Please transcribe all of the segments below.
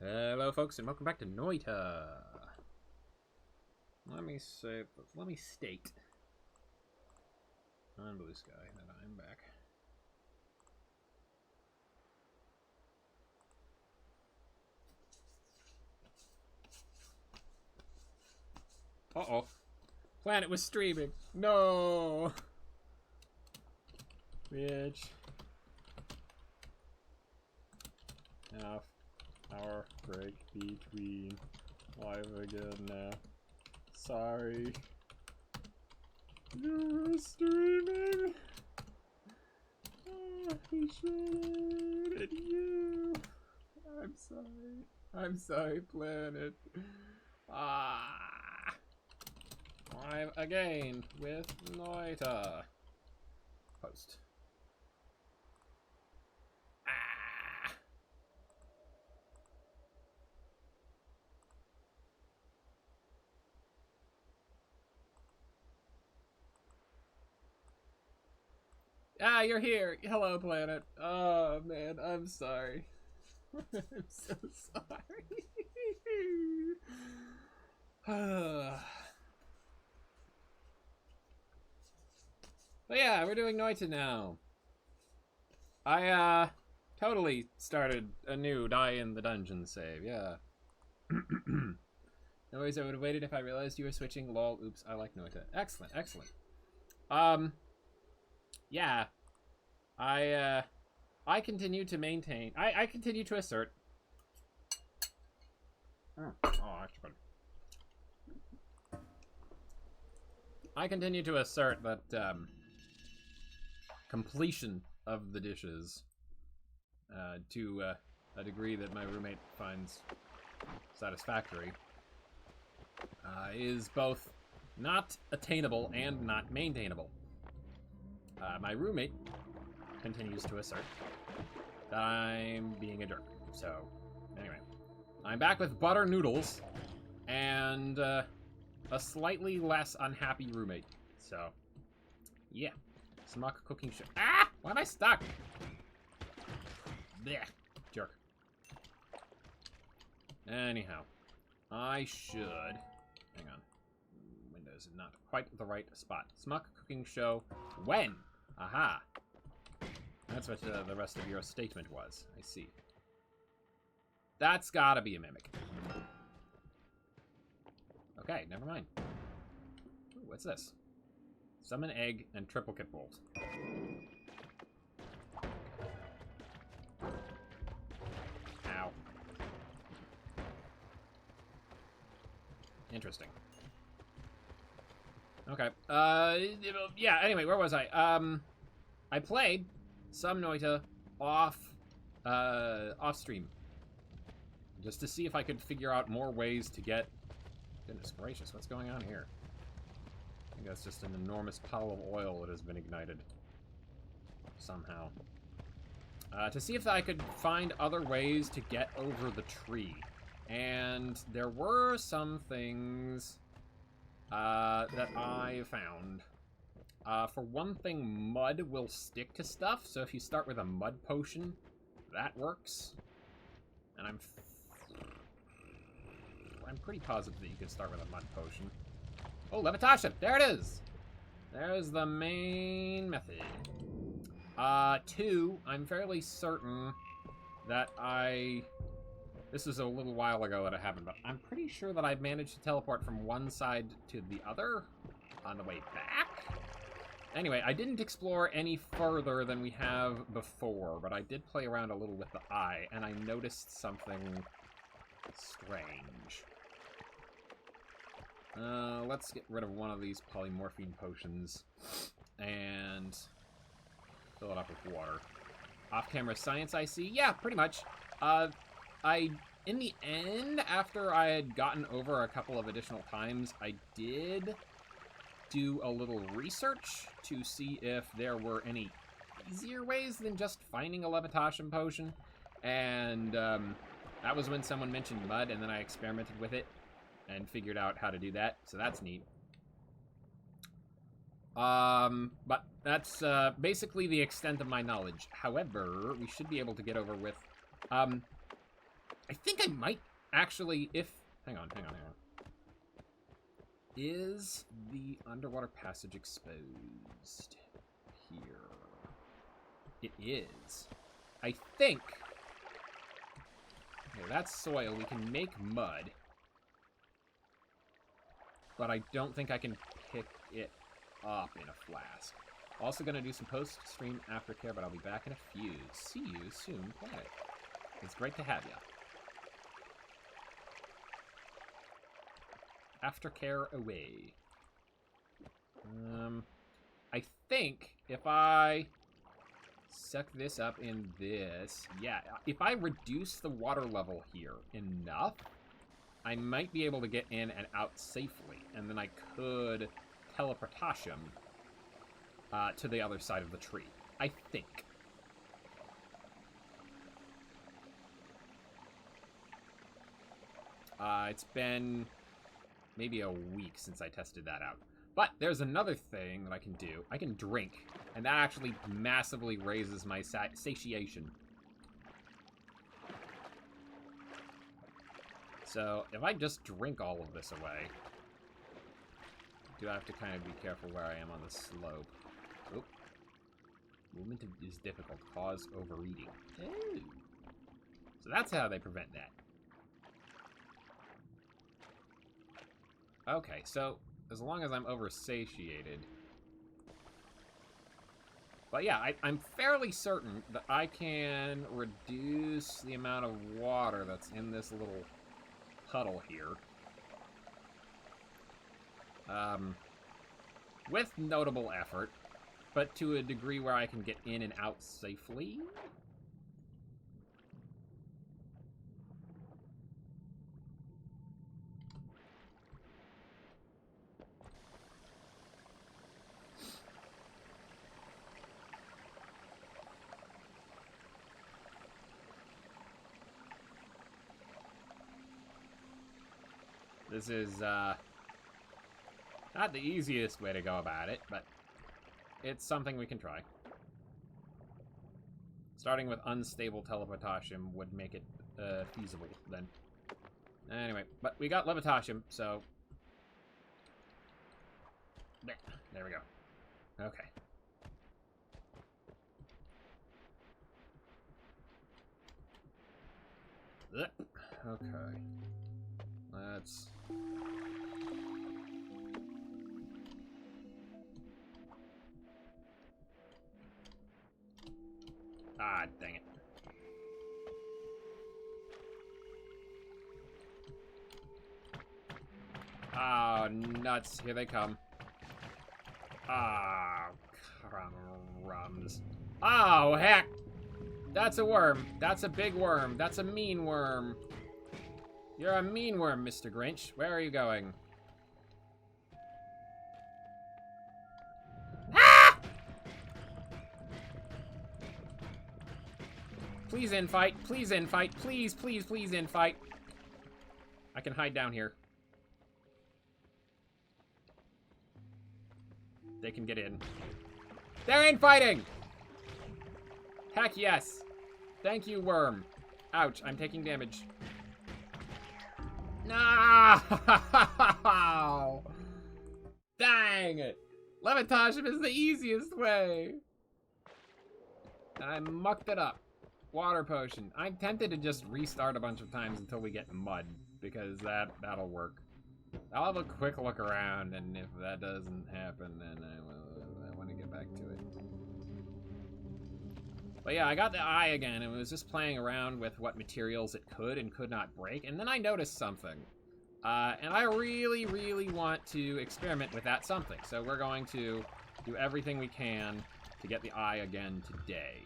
Hello folks and welcome back to Noita. Let me state on Blue Sky that I'm back. Uh-oh. Planet was streaming. No! Bitch. Half hour break between live again now. Sorry. You're streaming. Oh, he should. And you. I'm sorry. I'm sorry, Planet. Live again with Noita. Post. You're here. Hello, Planet. Oh, man, I'm sorry. I'm so sorry. But yeah, we're doing Noita now. I, totally started a new Die in the Dungeon save, yeah. No worries, I would have waited if I realized you were switching. Lol, oops, I like Noita. Excellent, excellent. Yeah. I continue to maintain. I continue to assert. Oh, actually good. I continue to assert that completion of the dishes to a degree that my roommate finds satisfactory is both not attainable and not maintainable. My roommate continues to assert that I'm being a jerk. So, anyway. I'm back with butter noodles and a slightly less unhappy roommate. So, yeah. Smock cooking show. Ah! Why am I stuck? Blech. Jerk. Anyhow. I should... Hang on. Windows is not quite the right spot. Smock cooking show. When? Aha. That's what the rest of your statement was. I see. That's gotta be a mimic. Okay, never mind. Ooh, what's this? Summon egg and triplicate bolt. Ow. Interesting. Okay. Yeah, anyway, where was I? I played some Noita off stream. Just to see if I could figure out more ways to get... Goodness gracious, what's going on here? I think that's just an enormous puddle of oil that has been ignited. Somehow. To see if I could find other ways to get over the tree. And there were some things that I found. For one thing, mud will stick to stuff, so if you start with a mud potion, that works. And I'm pretty positive that you can start with a mud potion. Oh, levitation! There it is! There's the main method. 2, I'm fairly certain that this was a little while ago that it happened, but I'm pretty sure that I managed to teleport from one side to the other on the way back. Anyway, I didn't explore any further than we have before, but I did play around a little with the eye, and I noticed something strange. Let's get rid of one of these polymorphine potions and fill it up with water. Off-camera science, I see. Yeah, pretty much. In the end, after I had gotten over a couple of additional times, I did do a little research to see if there were any easier ways than just finding a levitation potion. And that was when someone mentioned mud, and then I experimented with it and figured out how to do that, so that's neat. But that's basically the extent of my knowledge. However, we should be able to get over with I think I might actually, if... Hang on. Is the underwater passage exposed here? It is. I think... Okay, that's soil. We can make mud. But I don't think I can pick it up in a flask. Also gonna do some post-stream aftercare, but I'll be back in a few. See you soon, Planet. It's great to have you. Aftercare away. I think if I suck this up in this, yeah, if I reduce the water level here enough, I might be able to get in and out safely, and then I could teleportation to the other side of the tree. I think. It's been maybe a week since I tested that out. But there's another thing that I can do. I can drink, and that actually massively raises my satiation. So if I just drink all of this away, do I have to kind of be careful where I am on the slope? Oop. Movement is difficult. Cause overeating. Ooh. So that's how they prevent that. Okay, so as long as I'm oversatiated. But yeah, I'm fairly certain that I can reduce the amount of water that's in this little puddle here. With notable effort, but to a degree where I can get in and out safely. This is, not the easiest way to go about it, but it's something we can try. Starting with unstable teleportation would make it, feasible, then. Anyway, but we got levitation, so... There we go. Okay. Okay. Let's... Ah, dang it. Oh, nuts. Here they come. Ah, crumbs. Oh, heck. That's a worm. That's a big worm. That's a mean worm. You're a mean worm, Mr. Grinch. Where are you going? Ah! Please infight. Please infight. Please, please, please infight. I can hide down here. They can get in. They're infighting! Heck yes. Thank you, worm. Ouch, I'm taking damage. No! Dang it! Levitation is the easiest way. And I mucked it up. Water potion. I'm tempted to just restart a bunch of times until we get mud, because that'll work. I'll have a quick look around, and if that doesn't happen, then I want to get back to it. But yeah, I got the eye again, and was just playing around with what materials it could and could not break, and then I noticed something. And I really, really want to experiment with that something, so we're going to do everything we can to get the eye again today.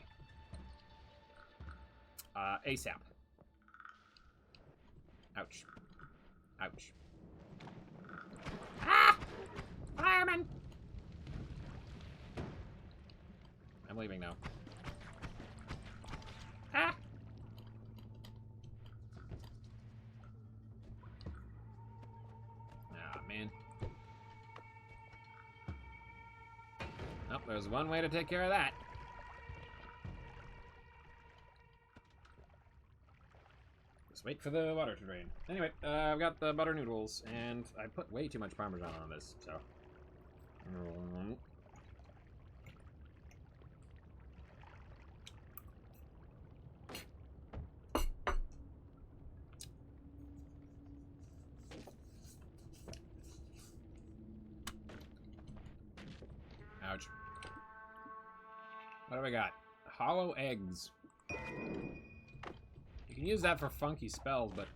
ASAP. Ouch. Ouch. Ah! Fireman! I'm leaving now. Ah! Ah, man. Oh, there's one way to take care of that. Just wait for the water to drain. Anyway, I've got the butter noodles, and I put way too much Parmesan on this, so... Ouch. What do we got? Hollow eggs. You can use that for funky spells, but...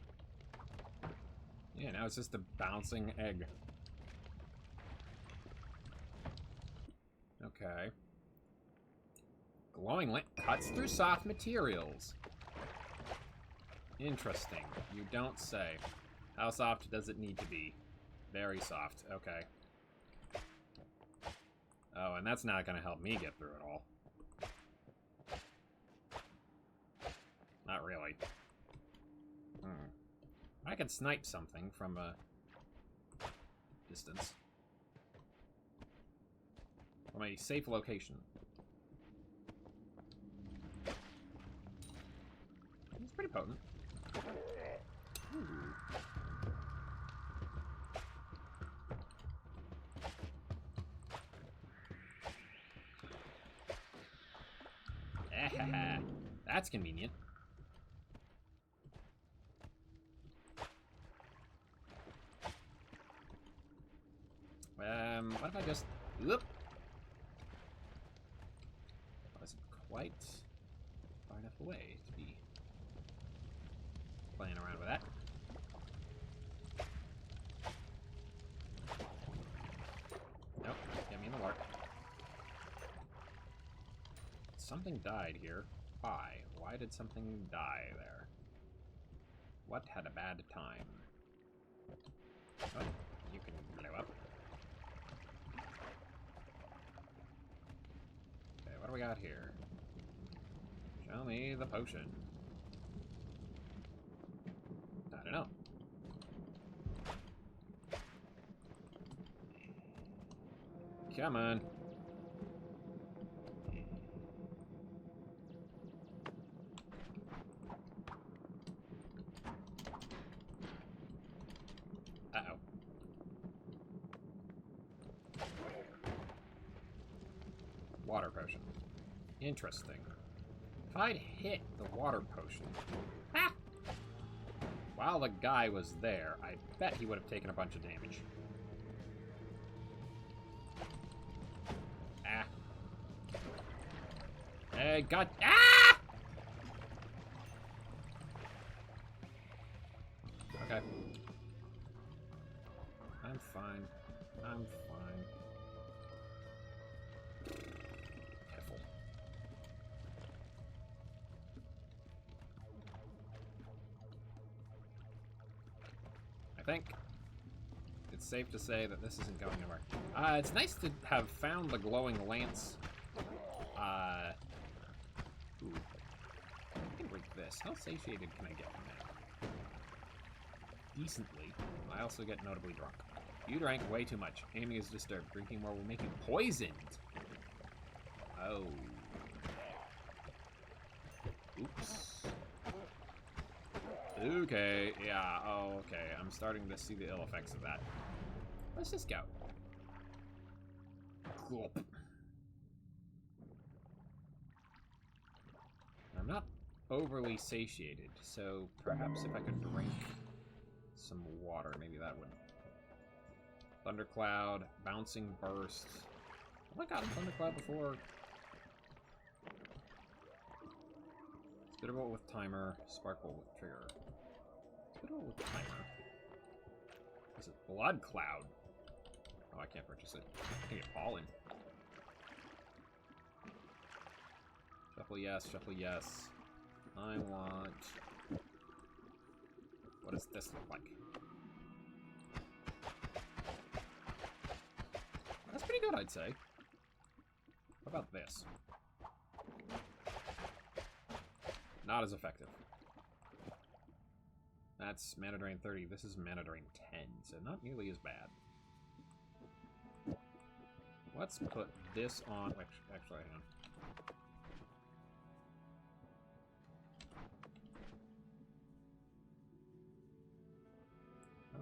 yeah, now it's just a bouncing egg. Okay. Glowing lamp cuts through soft materials. Interesting. You don't say. How soft does it need to be? Very soft. Okay. Oh, and that's not going to help me get through it all. Not really. I could snipe something from a distance. From a safe location. It's pretty potent. Ooh. That's convenient. What if I just... Whoop. Wasn't quite far enough away to be playing around with that. Nope, get me in the warp. Something died here. Why? Why did something die there? What had a bad time? Oh, you can blow up. Okay, what do we got here? Show me the potion. I don't know. Come on. Uh-oh. Water potion. Interesting. If I'd hit the water potion... Ah! While the guy was there, I bet he would have taken a bunch of damage. Ah. Hey, God... Ah! Okay. I'm fine. I'm fine. Careful. I think it's safe to say that this isn't going anywhere. It's nice to have found the glowing lance. Ooh. I can break this. How satiated can I get from that? Decently. I also get notably drunk. You drank way too much. Aiming is disturbed. Drinking more will make you poisoned. Oh. Oops. Okay, yeah, oh, okay. I'm starting to see the ill effects of that. Let's just go. Cool. I'm not overly satiated, so perhaps if I could drink some water, maybe that would... Thundercloud, Bouncing Burst. Oh my god, Thundercloud before. Spitterbolt with Timer, Sparkle with Trigger. Spitterbolt with Timer. Is it Blood Cloud? Oh, I can't purchase it. I can get Pollen. Shuffle yes, shuffle yes. I want... What does this look like? That's pretty good, I'd say. What about this? Not as effective. That's Mana Drain 30. This is Mana Drain 10, so not nearly as bad. Let's put this on... Actually, hang on.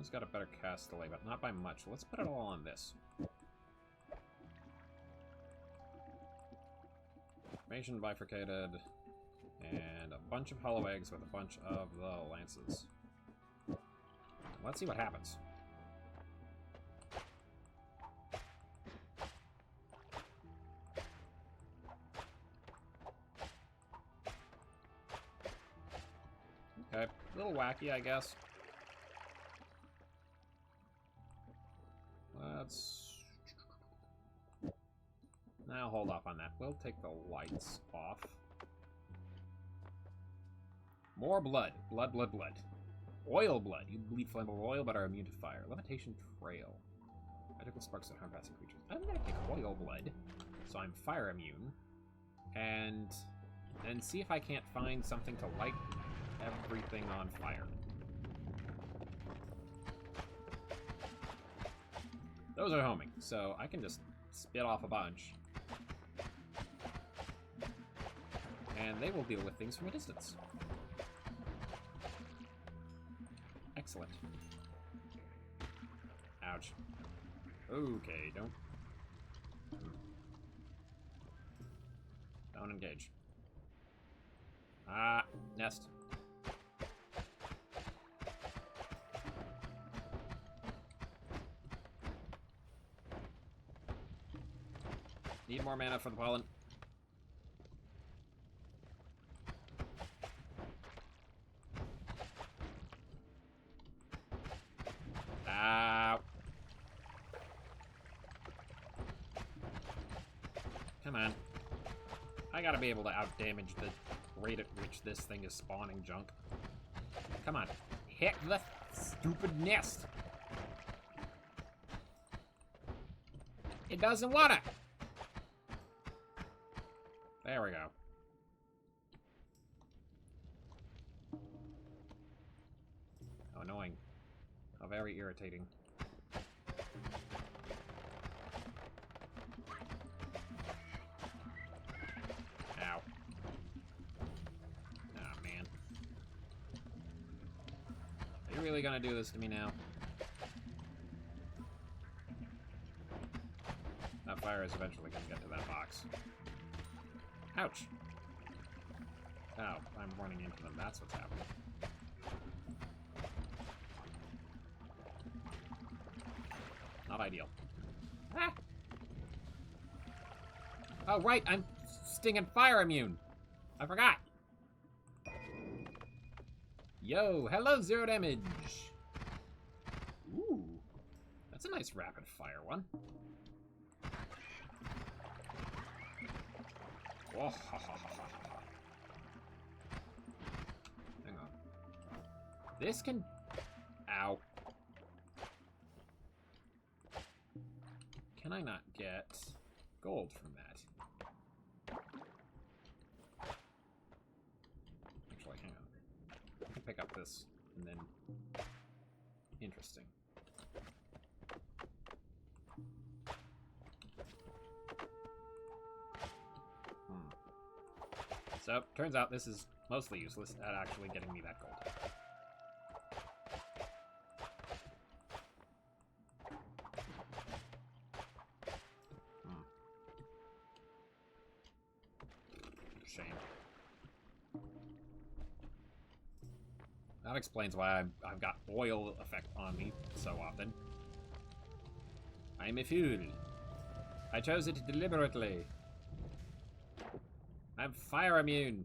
One's got a better cast delay, but not by much. Let's put it all on this. Formation bifurcated, and a bunch of hollow eggs with a bunch of the lances. Let's see what happens. Okay, a little wacky, I guess. Let's... Now hold off on that. We'll take the lights off. More blood. Blood, blood, blood. Oil blood. You bleed flammable oil but are immune to fire. Levitation trail. Magical sparks that harm passing creatures. I'm gonna pick oil blood, so I'm fire immune. And see if I can't find something to light everything on fire. Those are homing, so I can just spit off a bunch. And they will deal with things from a distance. Excellent. Ouch. Okay, don't engage. Ah, nest. Need more mana for the pollen. Ow. Come on. I gotta be able to outdamage the rate at which this thing is spawning junk. Come on. Hit the stupid nest. It doesn't wanna. There we go. How annoying. How very irritating. Ow. Oh, man. Are you really gonna do this to me now? That fire is eventually gonna get to that box. Ouch. Oh, I'm running into them. That's what's happening. Not ideal. Ah! Oh, right, I'm stinging fire immune. I forgot. Yo, hello, zero damage. Ooh, that's a nice rapid fire one. Oh, ha, ha, ha, ha, ha. Hang on. This can... Ow. Can I not get gold from that? Actually, hang on. I can pick up this, and then... Interesting. So, turns out this is mostly useless at actually getting me that gold. Shame. That explains why I've got oil effect on me so often. I'm a fool. I chose it deliberately. I'm fire immune.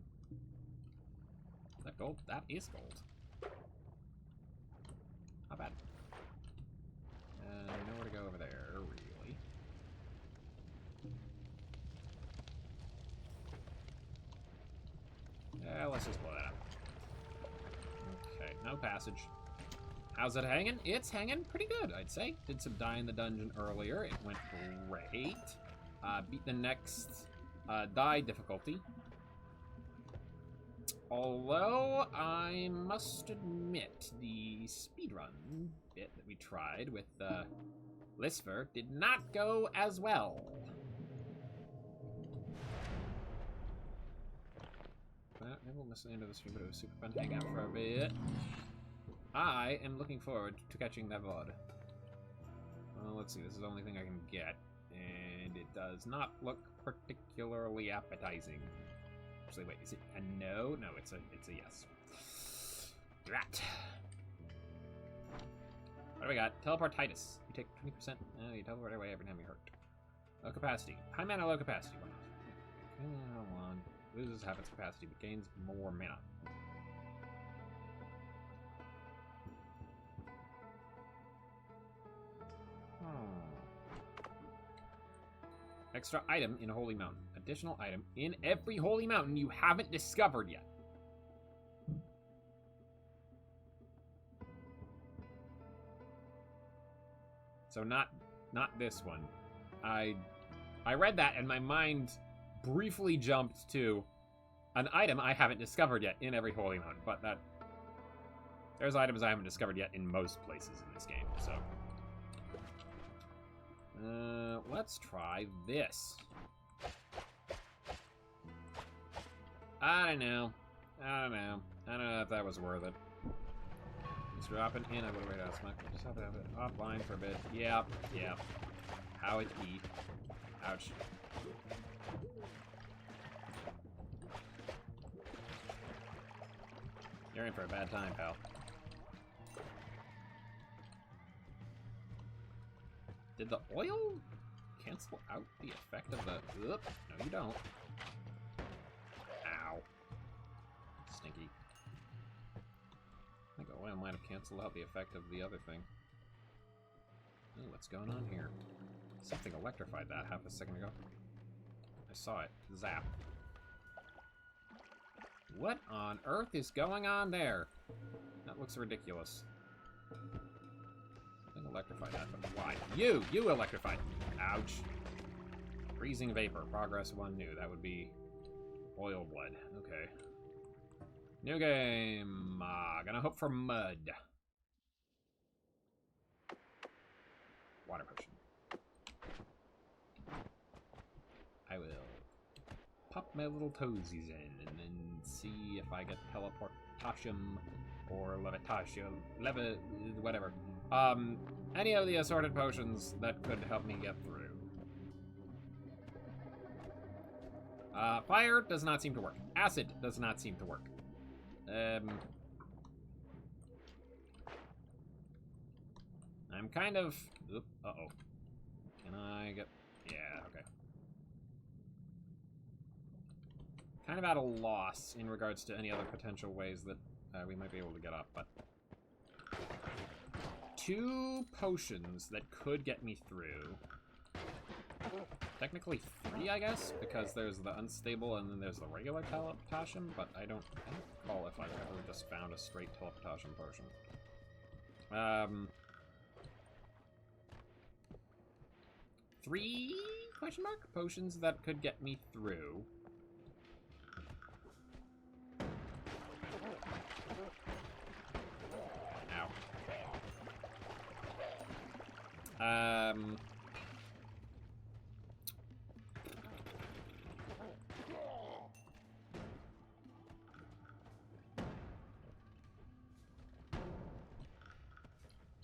Is that gold? That is gold. Not bad. I know where to go over there, really. Yeah, let's just blow that up. Okay, no passage. How's it hanging? It's hanging pretty good, I'd say. Did some die in the dungeon earlier. It went great. Beat the next die difficulty. Although, I must admit, the speedrun bit that we tried with Lisfer did not go as well. Maybe we'll miss the end of the stream, but it was super fun to hang out for a bit. I am looking forward to catching that VOD. Well, let's see. This is the only thing I can get. And it does not look particularly appetizing. Actually, wait. Is it a no? No, it's a yes. Drat. What do we got? Teleportitis. You take 20%. You teleport away every time you hurt. Low capacity. High mana, low capacity. One. Loses half its capacity, but gains more mana. Extra item in Holy Mountain. Additional item in every Holy Mountain you haven't discovered yet. So not this one. I read that and my mind briefly jumped to an item I haven't discovered yet in every Holy Mountain, but there's items I haven't discovered yet in most places in this game, so. Let's try this. I don't know if that was worth it. Just drop it in. I would have waited out smack. Just have it offline for a bit. Yep. How it be. Ouch. You're in for a bad time, pal. Did the oil cancel out the effect of the... Oop, no, you don't. Ow. Stinky. I think the oil might have canceled out the effect of the other thing. Ooh, what's going on here? Something electrified that half a second ago. I saw it. Zap. What on earth is going on there? That looks ridiculous. Something electrified that, but why? You electrified. Ouch. Freezing vapor. Progress 1 new. That would be oil blood. Okay. New game. Gonna hope for mud. Water potion. I will pop my little toesies in and then see if I get teleportation or levitation, whatever. Any of the assorted potions that could help me get through. Fire does not seem to work. Acid does not seem to work. I'm kind of... Uh-oh. Can I get... Yeah, okay. Kind of at a loss in regards to any other potential ways that we might be able to get up, but... 2 potions that could get me through. Technically 3, I guess, because there's the unstable and then there's the regular teleportation, but I don't recall if I've ever just found a straight teleportation potion. 3 question mark potions that could get me through. Ow.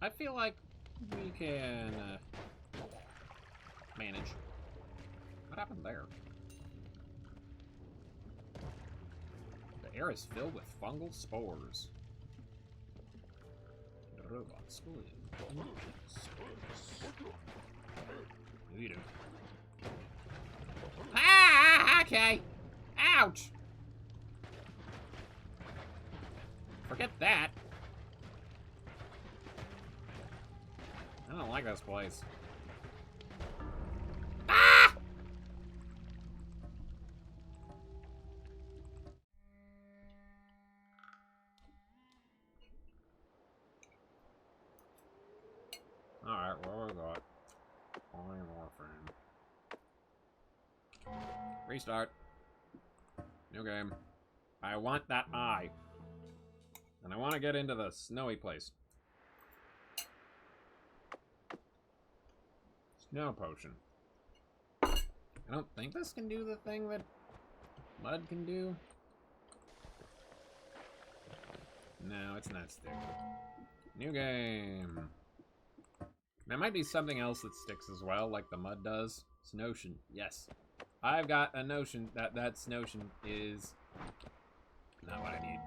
I feel like we can manage. What happened there? The air is filled with fungal spores. The robot schooling. You do. Ah, okay. Ouch. Forget that. I don't like this place. Ah! Alright, what we got? Only morphine. Restart. New game. I want that eye. And I want to get into the snowy place. Snow potion. I don't think this can do the thing that mud can do. No, it's not sticking. New game. There might be something else that sticks as well, like the mud does. It's notion. Yes. I've got a notion that notion is not what I need.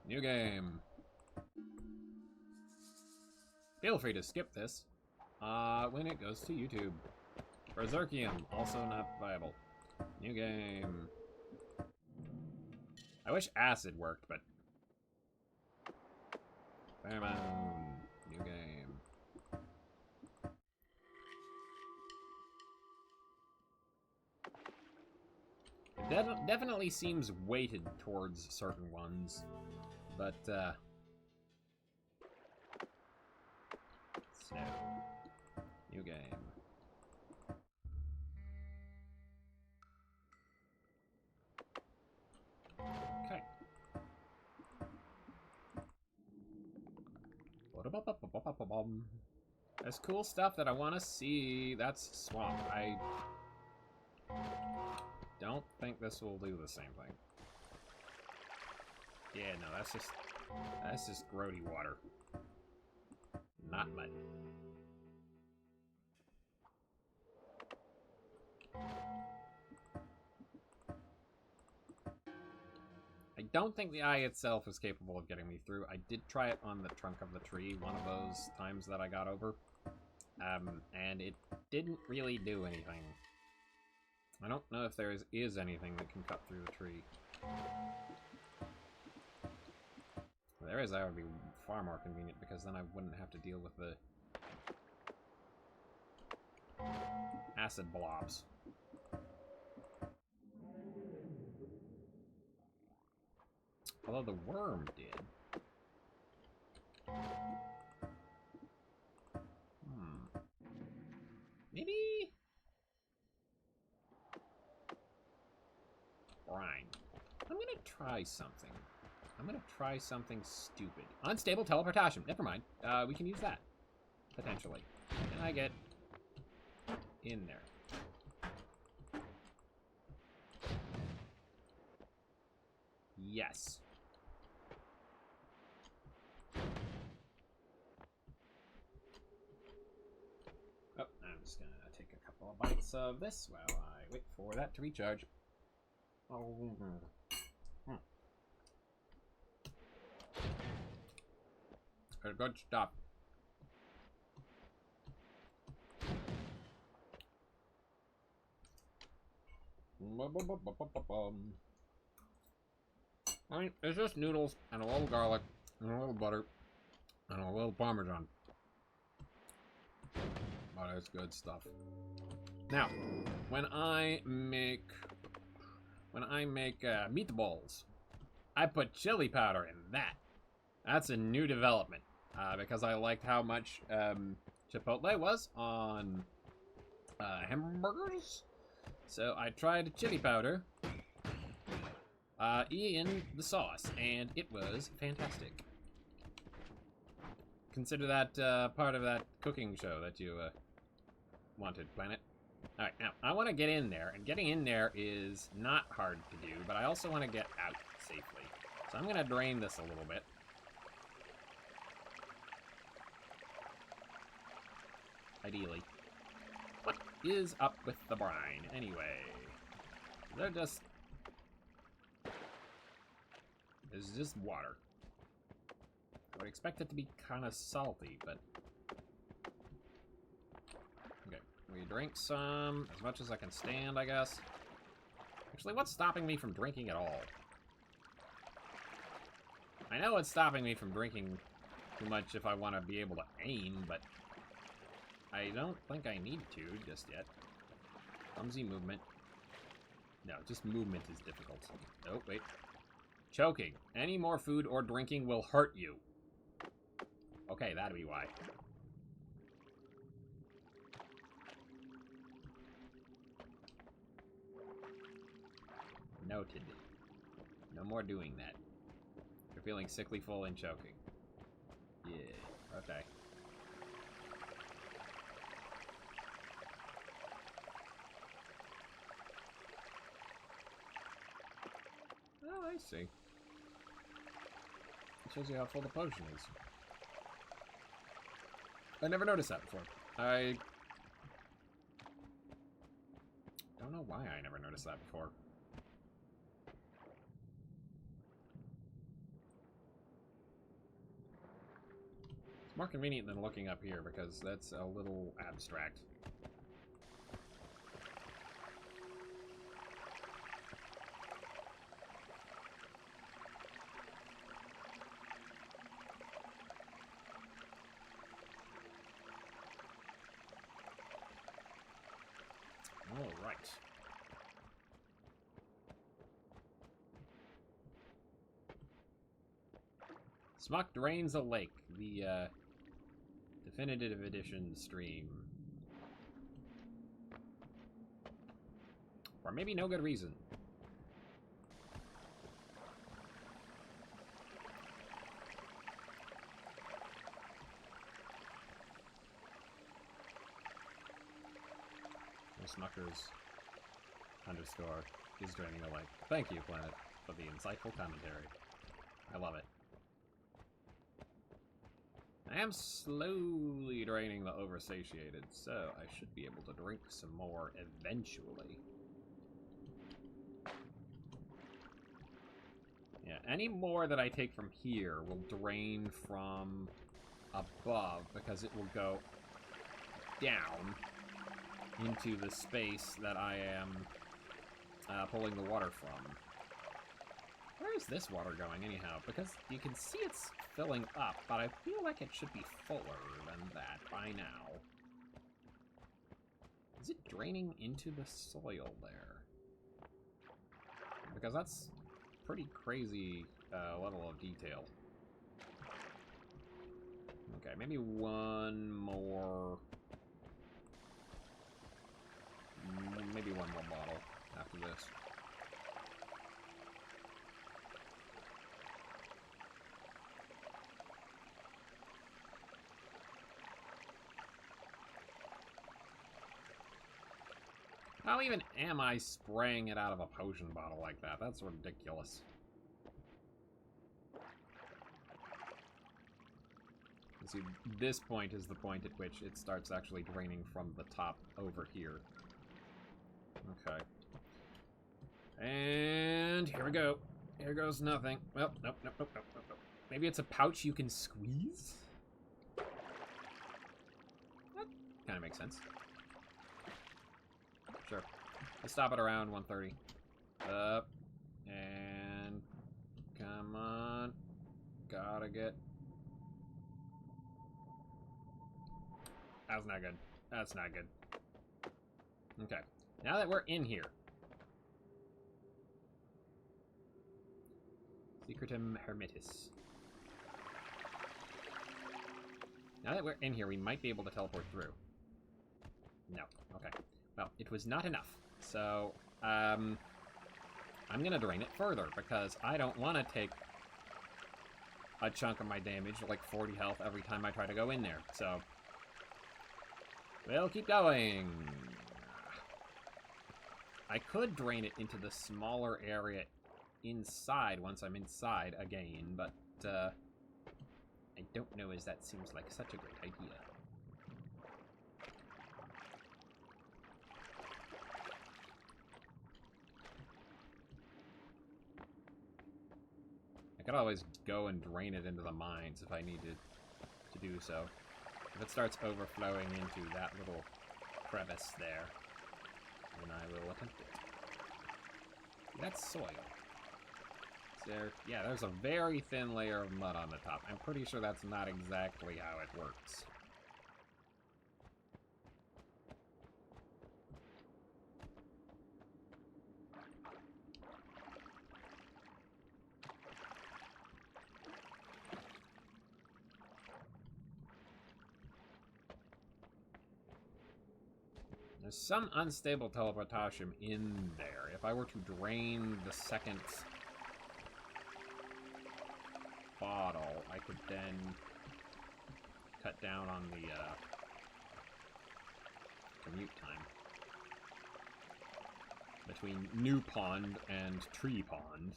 New game. Feel free to skip this when it goes to YouTube. Berserkium, also not viable. New game. I wish acid worked, but... Pheromone. New game. It definitely seems weighted towards certain ones, but, Snow. New game. Okay. There's cool stuff that I want to see. That's swamp. I don't think this will do the same thing. Yeah, no, that's just grody water. Not mud. I don't think the eye itself is capable of getting me through. I did try it on the trunk of the tree one of those times that I got over. And it didn't really do anything. I don't know if there is anything that can cut through the tree. If there is, that would be far more convenient because then I wouldn't have to deal with the acid blobs. Although the worm did. Maybe? Brine. I'm gonna try something. I'm gonna try something stupid. Unstable teleportation. Never mind. We can use that. Potentially. Can I get in there? Yes. Oh, I'm just gonna take a couple of bites of this while I wait for that to recharge. Oh. Good stuff. I mean, it's just noodles and a little garlic and a little butter and a little Parmesan. But it's good stuff. Now, when I make meatballs, I put chili powder in that. That's a new development because I liked how much chipotle was on hamburgers. So I tried chili powder in the sauce, and it was fantastic. Consider that part of that cooking show that you wanted, Planet. Alright, now, I want to get in there, and getting in there is not hard to do, but I also want to get out safely. So I'm going to drain this a little bit. Ideally. What is up with the brine, anyway? They're just... It's just water. I would expect it to be kind of salty, but... Okay, we drink some, as much as I can stand, I guess. Actually, what's stopping me from drinking at all? I know it's stopping me from drinking too much if I want to be able to aim, but... I don't think I need to just yet. Clumsy movement. No, just movement is difficult. Oh, wait. Choking. Any more food or drinking will hurt you. Okay, that'd be why. Noted. No more doing that. You're feeling sickly full and choking. Yeah, okay. Oh, I see. It shows you how full the potion is. I never noticed that before. I don't know why I never noticed that before. It's more convenient than looking up here because that's a little abstract. All right. Smuck drains a lake. The definitive edition stream. For maybe no good reason. Smuckers underscore is draining a lake. Thank you, Planet, for the insightful commentary. I love it. I am slowly draining the oversatiated, so I should be able to drink some more eventually. Yeah, any more that I take from here will drain from above because it will go down into the space that I am pulling the water from. Where is this water going anyhow? Because you can see it's filling up, but I feel like it should be fuller than that by now. Is it draining into the soil there? Because that's pretty crazy level of detail. Okay, maybe one more... Maybe one more bottle after this. How even am I spraying it out of a potion bottle like that? That's ridiculous. You see, this point is the point at which it starts actually draining from the top over here. Okay. And here we go. Here goes nothing. Well, nope. Maybe it's a pouch you can squeeze? That kind of makes sense. Sure. Let's stop it around 130. Up. And... come on. Gotta get... That's not good. That's not good. Okay. Now that we're in here. Secretum Hermitis. Now that we're in here, we might be able to teleport through. No. Okay. Well, it was not enough. So, I'm gonna drain it further, because I don't want to take a chunk of my damage, like 40 health, every time I try to go in there. So, we'll keep going. I could drain it into the smaller area inside once I'm inside again, but I don't know as that seems like such a great idea. I could always go and drain it into the mines if I needed to do so. If it starts overflowing into that little crevice there, then I will attempt it. That's soil. There, yeah, there's a very thin layer of mud on the top. I'm pretty sure that's not exactly how it works. There's some unstable teleportation in there. If I were to drain the second bottle, I could then cut down on the commute time between New Pond and Tree Pond.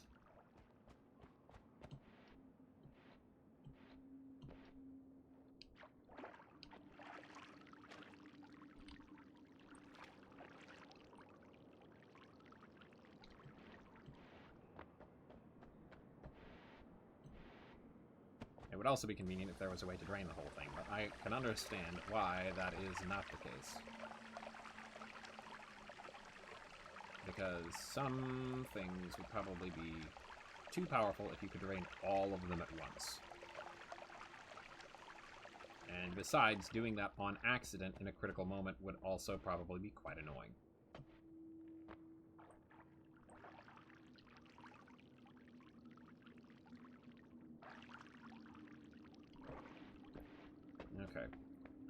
would also be convenient if there was a way to drain the whole thing, but I can understand why that is not the case. Because some things would probably be too powerful if you could drain all of them at once. And besides, doing that on accident in a critical moment would also probably be quite annoying. Okay.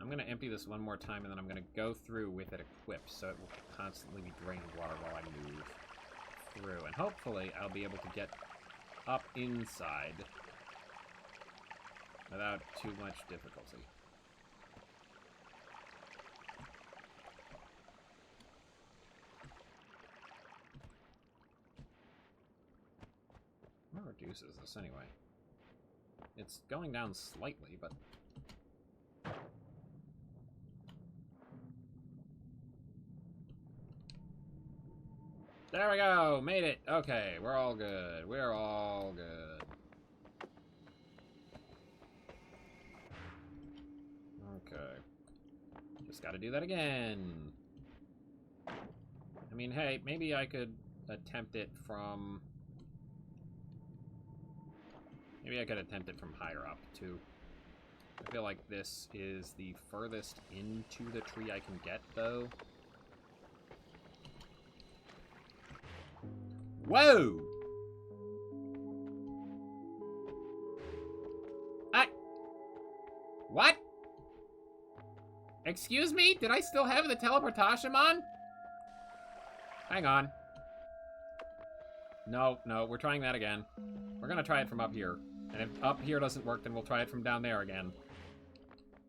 I'm going to empty this one more time, and then I'm going to go through with it equipped, so it will constantly be draining water while I move through. And hopefully I'll be able to get up inside without too much difficulty. What reduces this anyway? It's going down slightly, but... There we go! Made it! Okay, we're all good. We're all good. Okay. Just gotta do that again. I mean, hey, maybe I could attempt it from... Maybe I could attempt it from higher up, too. I feel like this is the furthest into the tree I can get, though. Whoa! What? Excuse me? Did I still have the teleportation on? Hang on. No, we're trying that again. We're gonna try it from up here. And if up here doesn't work, then we'll try it from down there again.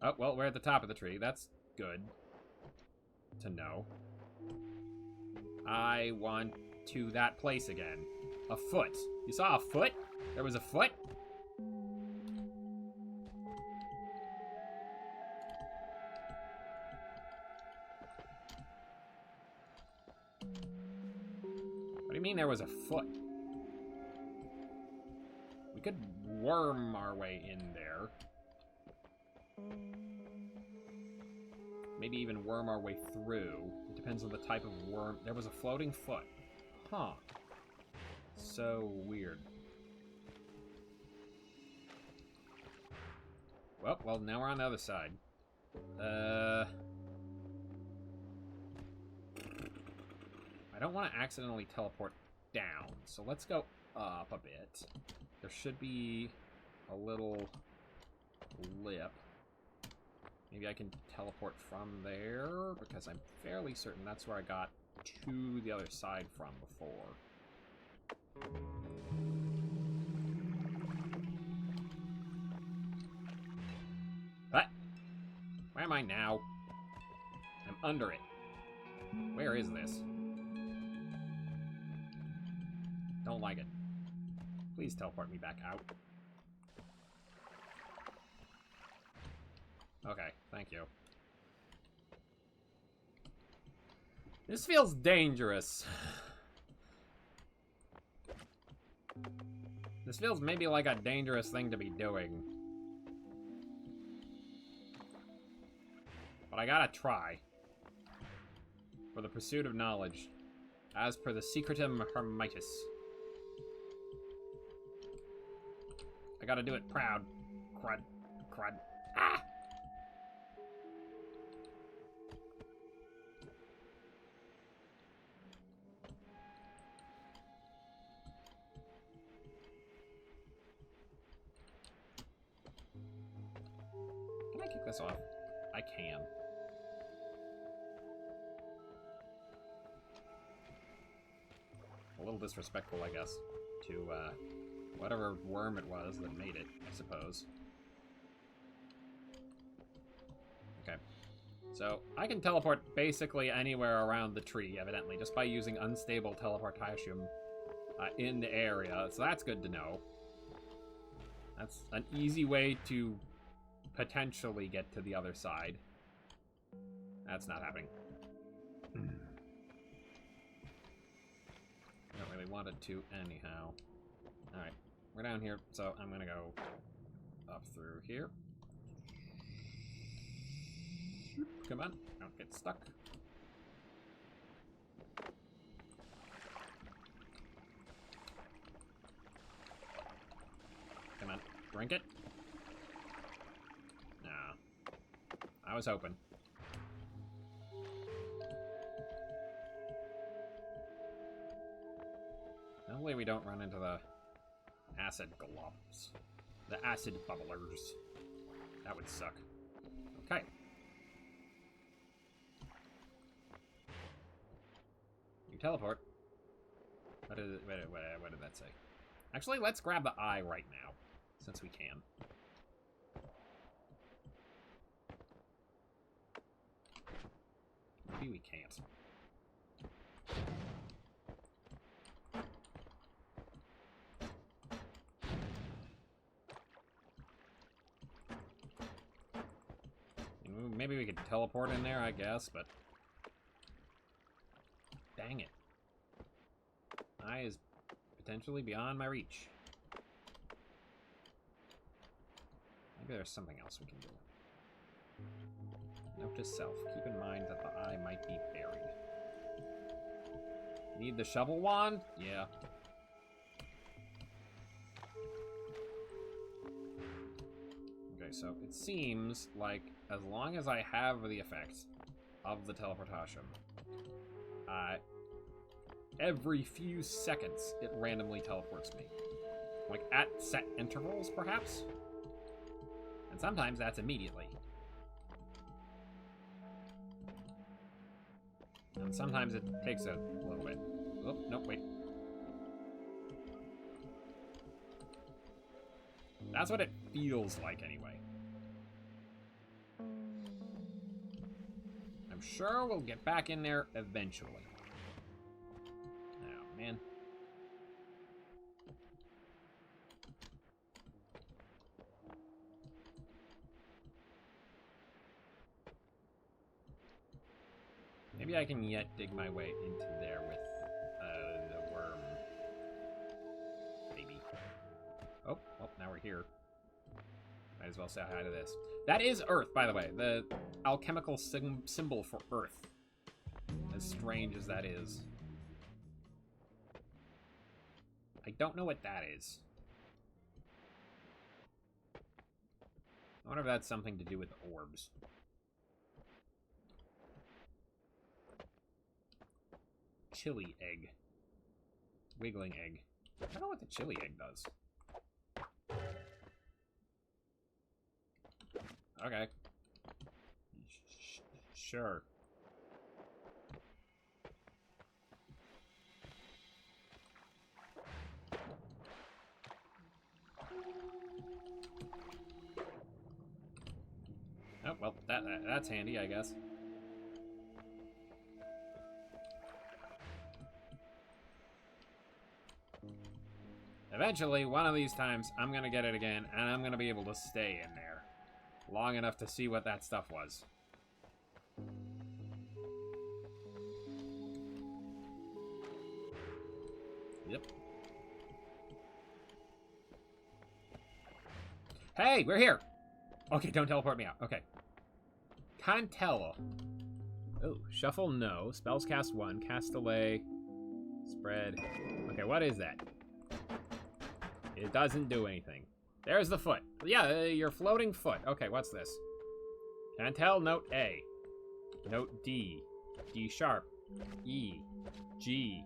Oh, well, we're at the top of the tree. That's good to know. I want to that place again. A foot. You saw a foot? There was a foot? What do you mean there was a foot? We could worm our way in there. Maybe even worm our way through. It depends on the type of worm. There was a floating foot. Huh. So weird. Well, now we're on the other side. I don't want to accidentally teleport down, so let's go up a bit. There should be a little lip. Maybe I can teleport from there, because I'm fairly certain that's where I got to the other side from before. What? Where am I now? I'm under it. Where is this? Don't like it. Please teleport me back out. Okay, thank you. This feels dangerous. This feels maybe like a dangerous thing to be doing. But I gotta try. For the pursuit of knowledge. As per the Secretum Hermitis. I gotta do it proud. Crud. Crud. Ah! Can I kick this off? I can. A little disrespectful, I guess, to, whatever worm it was that made it, I suppose. Okay. So, I can teleport basically anywhere around the tree, evidently, just by using unstable teleportation in the area, so that's good to know. That's an easy way to potentially get to the other side. That's not happening. I don't really want it to anyhow. Alright, we're down here, so I'm gonna go Up through here. Come on, don't get stuck. Come on, drink it. No. I was hoping. Hopefully we don't run into the acid globs. The acid bubblers. That would suck. Okay. You teleport. What did that say? Actually, let's grab the eye right now, since we can. Maybe we can't. Maybe we could teleport in there, I guess, but... Dang it. Eye is potentially beyond my reach. Maybe there's something else we can do. Note to self. Keep in mind that the eye might be buried. Need the shovel wand? Yeah. Okay, so it seems like as long as I have the effect of the teleportation, every few seconds it randomly teleports me. Like at set intervals, perhaps? And sometimes that's immediately. And sometimes it takes a little bit. Oh, no, wait. That's what it feels like, anyway. I'm sure we'll get back in there eventually. Oh, man. Maybe I can yet dig my way into there with the worm. Maybe. Oh, well, now we're here. Might as well say hi to this. That is Earth, by the way. The alchemical symbol for Earth. As strange as that is. I don't know what that is. I wonder if that's something to do with orbs. Chili egg. Wiggling egg. I don't know what the chili egg does. Okay. Sure. Oh, well, that's handy, I guess. Eventually, one of these times, I'm gonna get it again, and I'm gonna be able to stay in there long enough to see what that stuff was. Yep. Hey, we're here! Okay, don't teleport me out. Okay. Can't tell. Oh, shuffle, no. Spells cast 1. Cast delay. Spread. Okay, what is that? It doesn't do anything. There's the foot. Yeah, your floating foot. Okay, what's this? Can't tell. Note A. Note D. D sharp. E. G.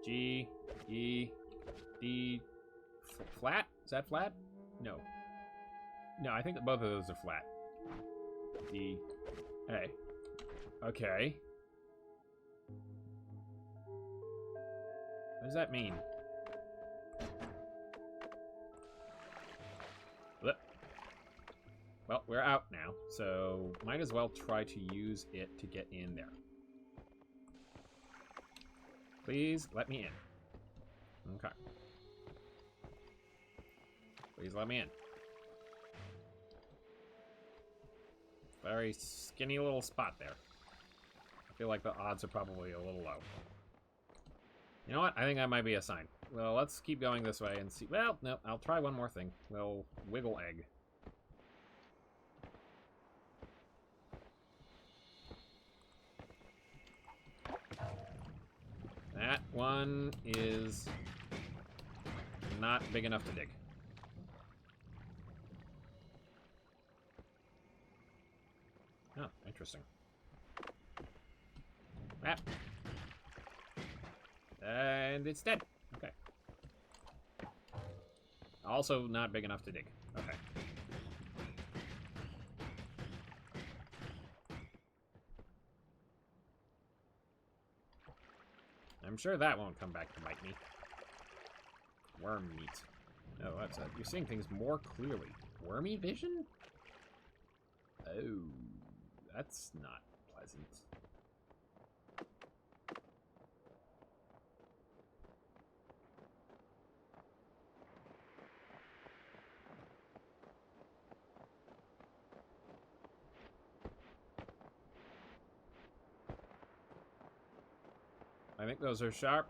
G. E. D. Flat? Is that flat? No. No, I think that both of those are flat. D. A. Okay. What does that mean? Well, we're out now, so might as well try to use it to get in there. Please let me in. Okay. Please let me in. Very skinny little spot there. I feel like the odds are probably a little low. You know what? I think that might be a sign. well, let's keep going this way and see. Well, no, I'll try one more thing. We'll wiggle egg. That one is not big enough to dig. Oh, interesting. Ah. And it's dead. Okay. Also not big enough to dig. Okay. I'm sure that won't come back to bite me. Worm meat. Oh, that's it. You're seeing things more clearly. Wormy vision? Oh, that's not pleasant. I think those are sharp.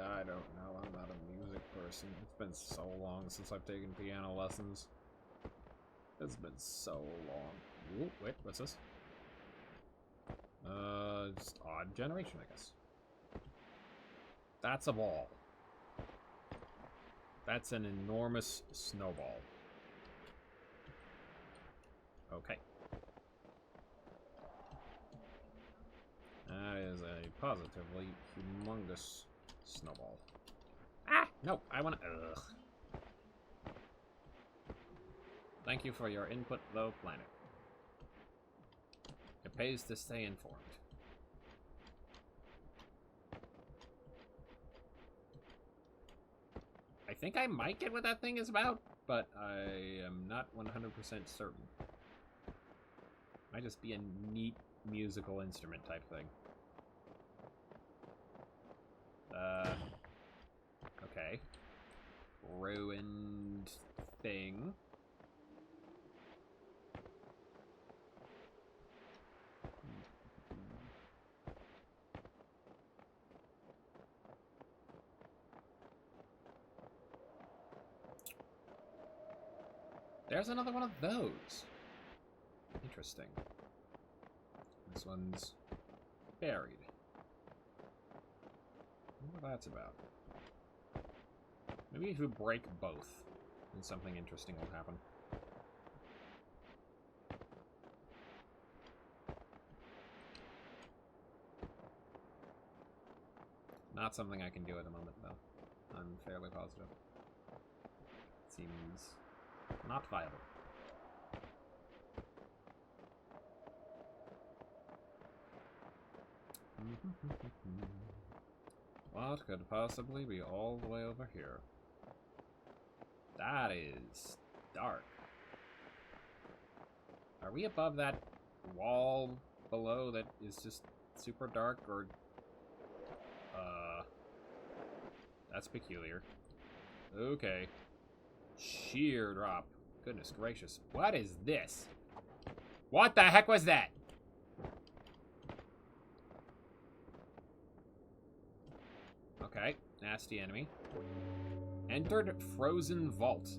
I don't know. I'm not a music person. It's been so long since I've taken piano lessons. It's been so long. Ooh, wait, what's this? Just odd generation, I guess. That's a ball. That's an enormous snowball. Okay. That is a positively humongous snowball. Ah! No, I want to... Ugh. Thank you for your input, though, planet. It pays to stay informed. I think I might get what that thing is about, but I am not 100% certain. Might just be a neat musical instrument type thing. Okay. Ruined thing. There's another one of those. Interesting. This one's buried. I wonder what that's about. Maybe if we break both, then something interesting will happen. Not something I can do at the moment, though. I'm fairly positive. Seems not viable. What could possibly be all the way over here? That is dark. Are we above that wall below that is just super dark, or... That's peculiar. Okay. Sheer drop. Goodness gracious. What is this? What the heck was that? Okay. Nasty enemy. Entered frozen vault.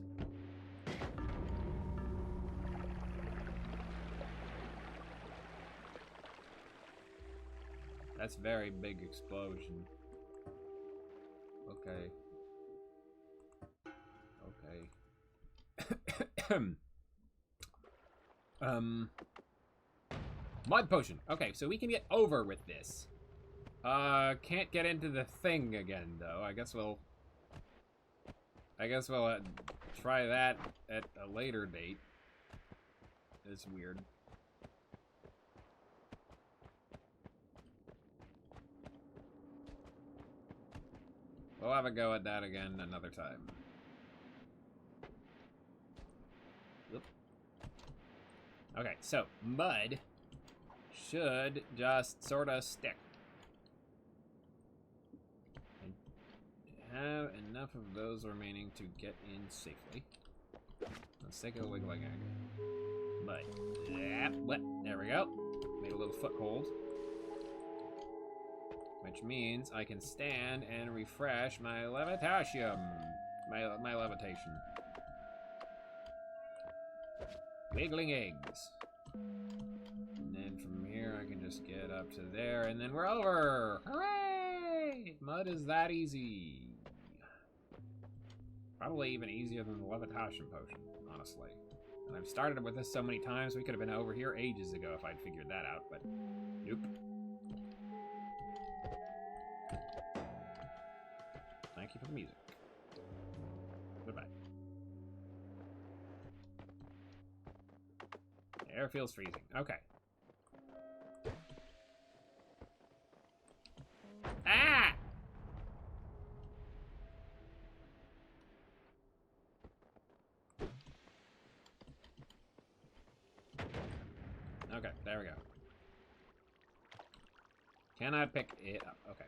That's very big explosion. Okay. Okay. Mud potion. Okay, so we can get over with this. Can't get into the thing again, though. I guess we'll try that at a later date. It's weird. We'll have a go at that again another time. Oop. Okay, so mud should just sort of stick. I have enough of those remaining to get in safely. Let's take a wiggling egg. Mud. Yep, what? There we go. Made a little foothold. Which means I can stand and refresh my levitation. My levitation. Wiggling eggs. And then from here I can just get up to there and then we're over! Hooray! Mud is that easy. Probably even easier than the levitation potion, honestly. And I've started with this so many times, we could have been over here ages ago if I'd figured that out, but nope. Thank you for the music. Goodbye. The air feels freezing. Okay. Ah! Okay, there we go. Can I pick it up? Okay.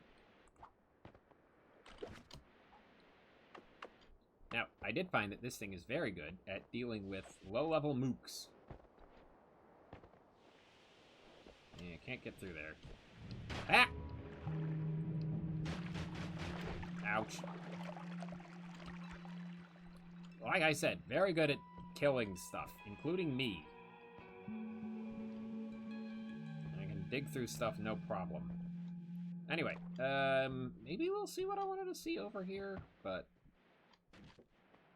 Now, I did find that this thing is very good at dealing with low-level mooks. Yeah, can't get through there. Ah! Ouch. Like I said, very good at killing stuff, including me. I can dig through stuff, no problem. Anyway, maybe we'll see what I wanted to see over here, but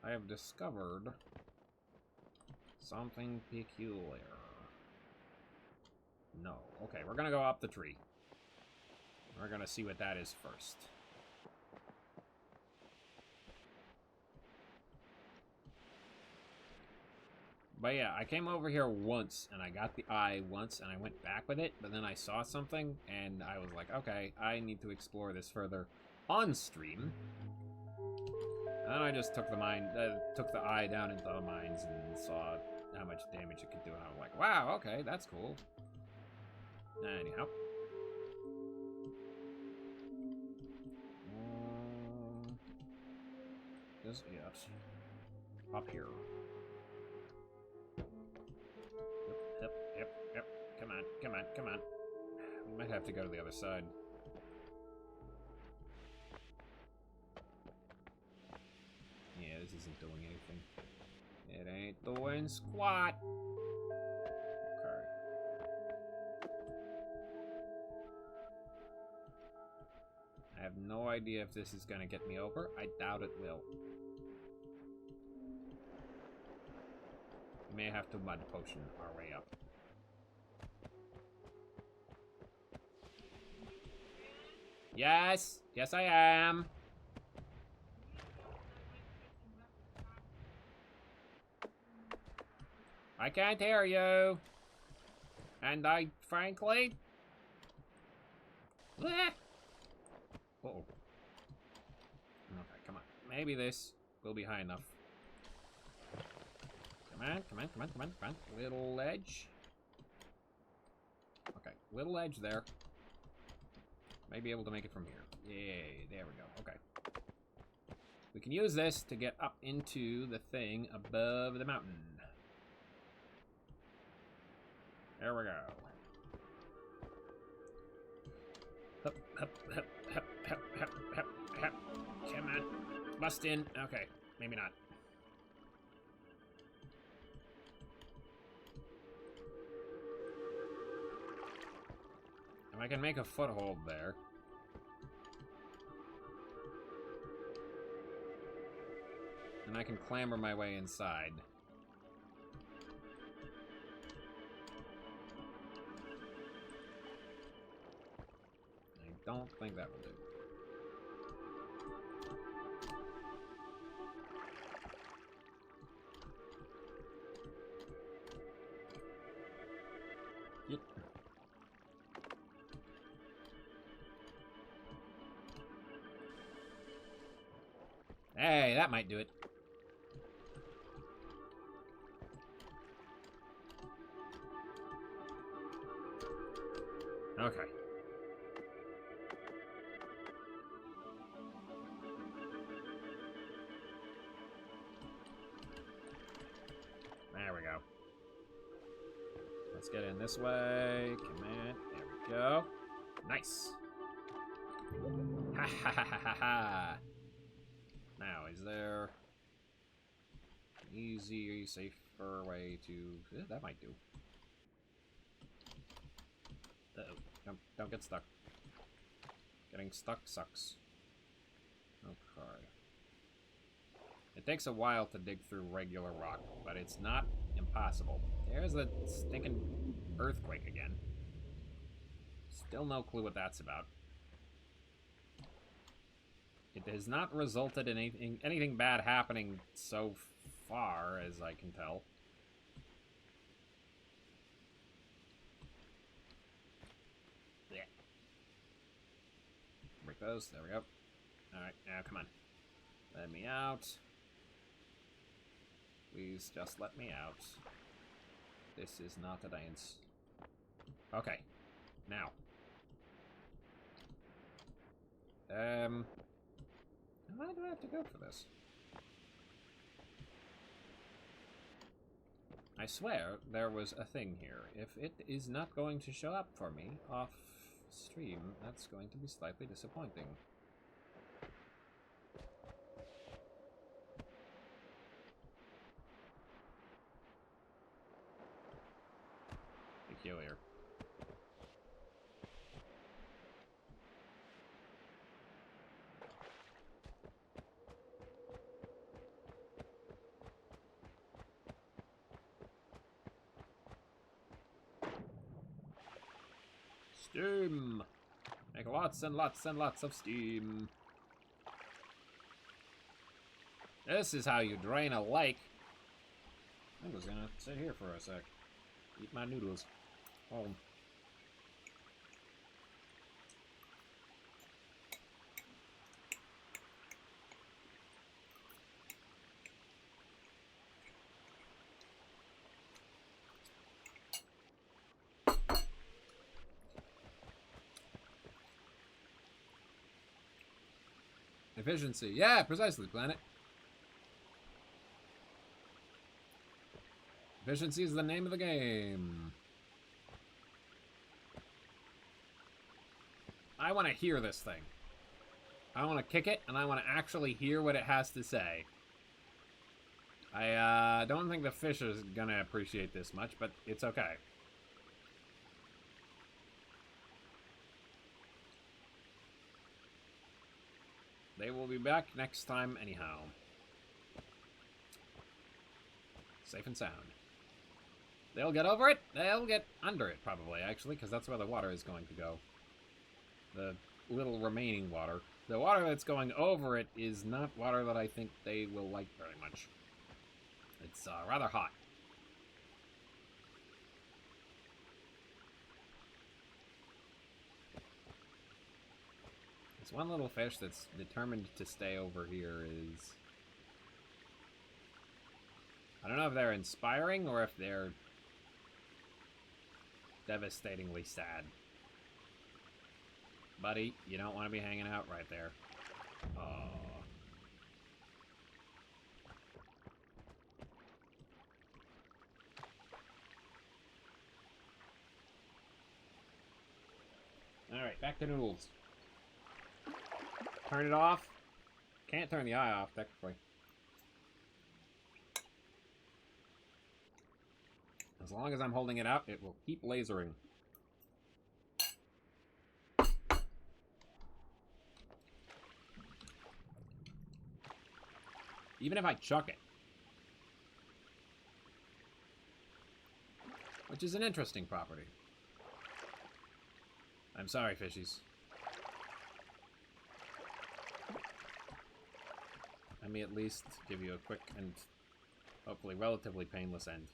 I have discovered something peculiar. No. Okay, we're gonna go up the tree. We're gonna see what that is first. But yeah, I came over here once, and I got the eye once, and I went back with it, but then I saw something, and I was like, okay, I need to explore this further on stream. And then I just took the eye down into the mines and saw how much damage it could do, and I was like, wow, okay, that's cool. Anyhow. Yes. Up here. Yep. Come on. We might have to go to the other side. Yeah, this isn't doing anything. It ain't doing squat. Okay. I have no idea if this is gonna get me over. I doubt it will. We may have to mud potion our way up. Yes! Yes, I am! I can't hear you! And I, frankly... Uh-oh. Okay, come on. Maybe this will be high enough. Come on. Little ledge. Okay, little ledge there. Might be able to make it from here. Yay, there we go. Okay. We can use this to get up into the thing above the mountain. There we go. Hup. Come on. Bust in. Okay, maybe not. I can make a foothold there. And I can clamber my way inside. I don't think that will do. Yep. Hey, that might do it. Okay. There we go. Let's get in this way. Come in. There we go. Nice. ha ha ha ha. Now, is there an easier, safer way to... that might do. Uh-oh. Don't get stuck. Getting stuck sucks. Okay. It takes a while to dig through regular rock, but it's not impossible. There's the stinking earthquake again. Still no clue what that's about. It has not resulted in anything bad happening so far, as I can tell. Yeah. Break those. There we go. Alright, now come on. Let me out. Please just let me out. This is not a dance. Okay. Now. Why do I have to go for this? I swear there was a thing here. If it is not going to show up for me off stream, that's going to be slightly disappointing. Peculiar. Steam! Make lots and lots and lots of steam. This is how you drain a lake. I'm just gonna sit here for a sec. Eat my noodles. Oh. Efficiency. Yeah, precisely, Planet. Efficiency is the name of the game. I want to hear this thing. I want to kick it, and I want to actually hear what it has to say. I don't think the fish is going to appreciate this much, but it's okay. They will be back next time anyhow. Safe and sound. They'll get over it. They'll get under it, probably, actually, because that's where the water is going to go. The little remaining water. The water that's going over it is not water that I think they will like very much. It's rather hot. This one little fish that's determined to stay over here is... I don't know if they're inspiring or if they're devastatingly sad. Buddy, you don't want to be hanging out right there. Oh. Alright, back to noodles. Turn it off. Can't turn the eye off, technically. As long as I'm holding it out, it will keep lasering. Even if I chuck it. Which is an interesting property. I'm sorry, fishies. Let me at least give you a quick and hopefully relatively painless end.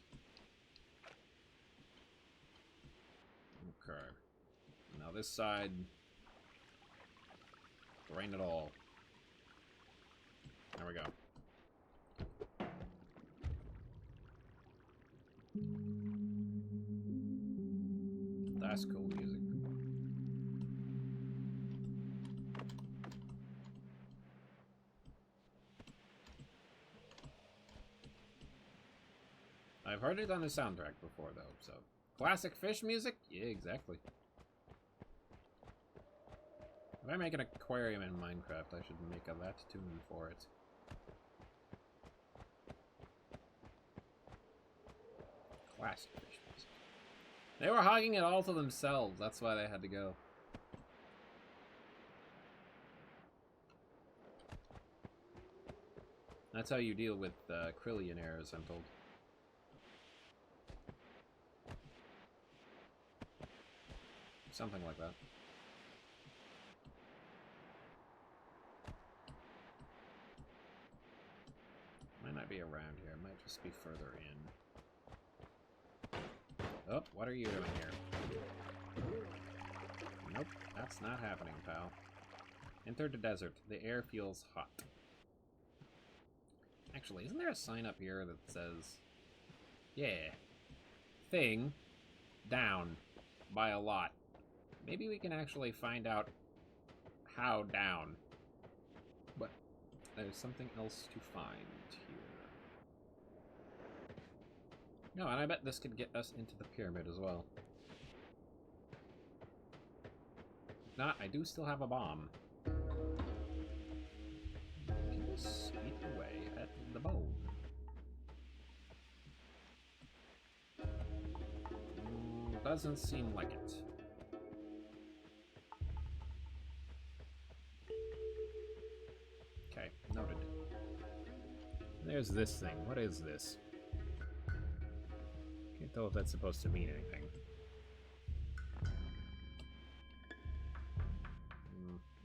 Okay. Now this side, drain it all. There we go. That's cool music. I've heard it on the soundtrack before, though, so... Classic fish music? Yeah, exactly. If I make an aquarium in Minecraft, I should make a that tune for it. Classic fish. They were hogging it all to themselves. That's why they had to go. That's how you deal with krillionaires, I'm told. Something like that. Might not be around here. It might just be further in. Oh, what are you doing here? Nope, that's not happening, pal. Enter the desert. The air feels hot. Actually, isn't there a sign up here that says, yeah, thing down by a lot? Maybe we can actually find out how down. But there's something else to find here. No, and I bet this could get us into the pyramid as well. If not, I do still have a bomb. Can this eat away at the bone? Doesn't seem like it. Okay, noted. There's this thing. What is this? Can't tell if that's supposed to mean anything.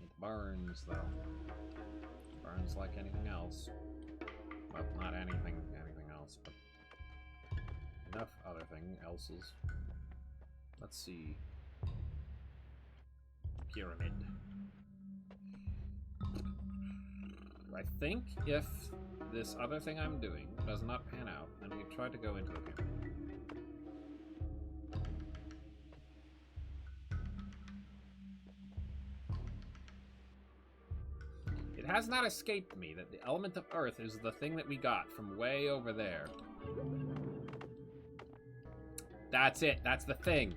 It burns, though. It burns like anything else. Well, not anything else, but enough other else's. Let's see. Pyramid. I think if this other thing I'm doing does not pan out, then we try to go into the pyramid. It has not escaped me that the element of earth is the thing that we got from way over there. That's it. That's the thing.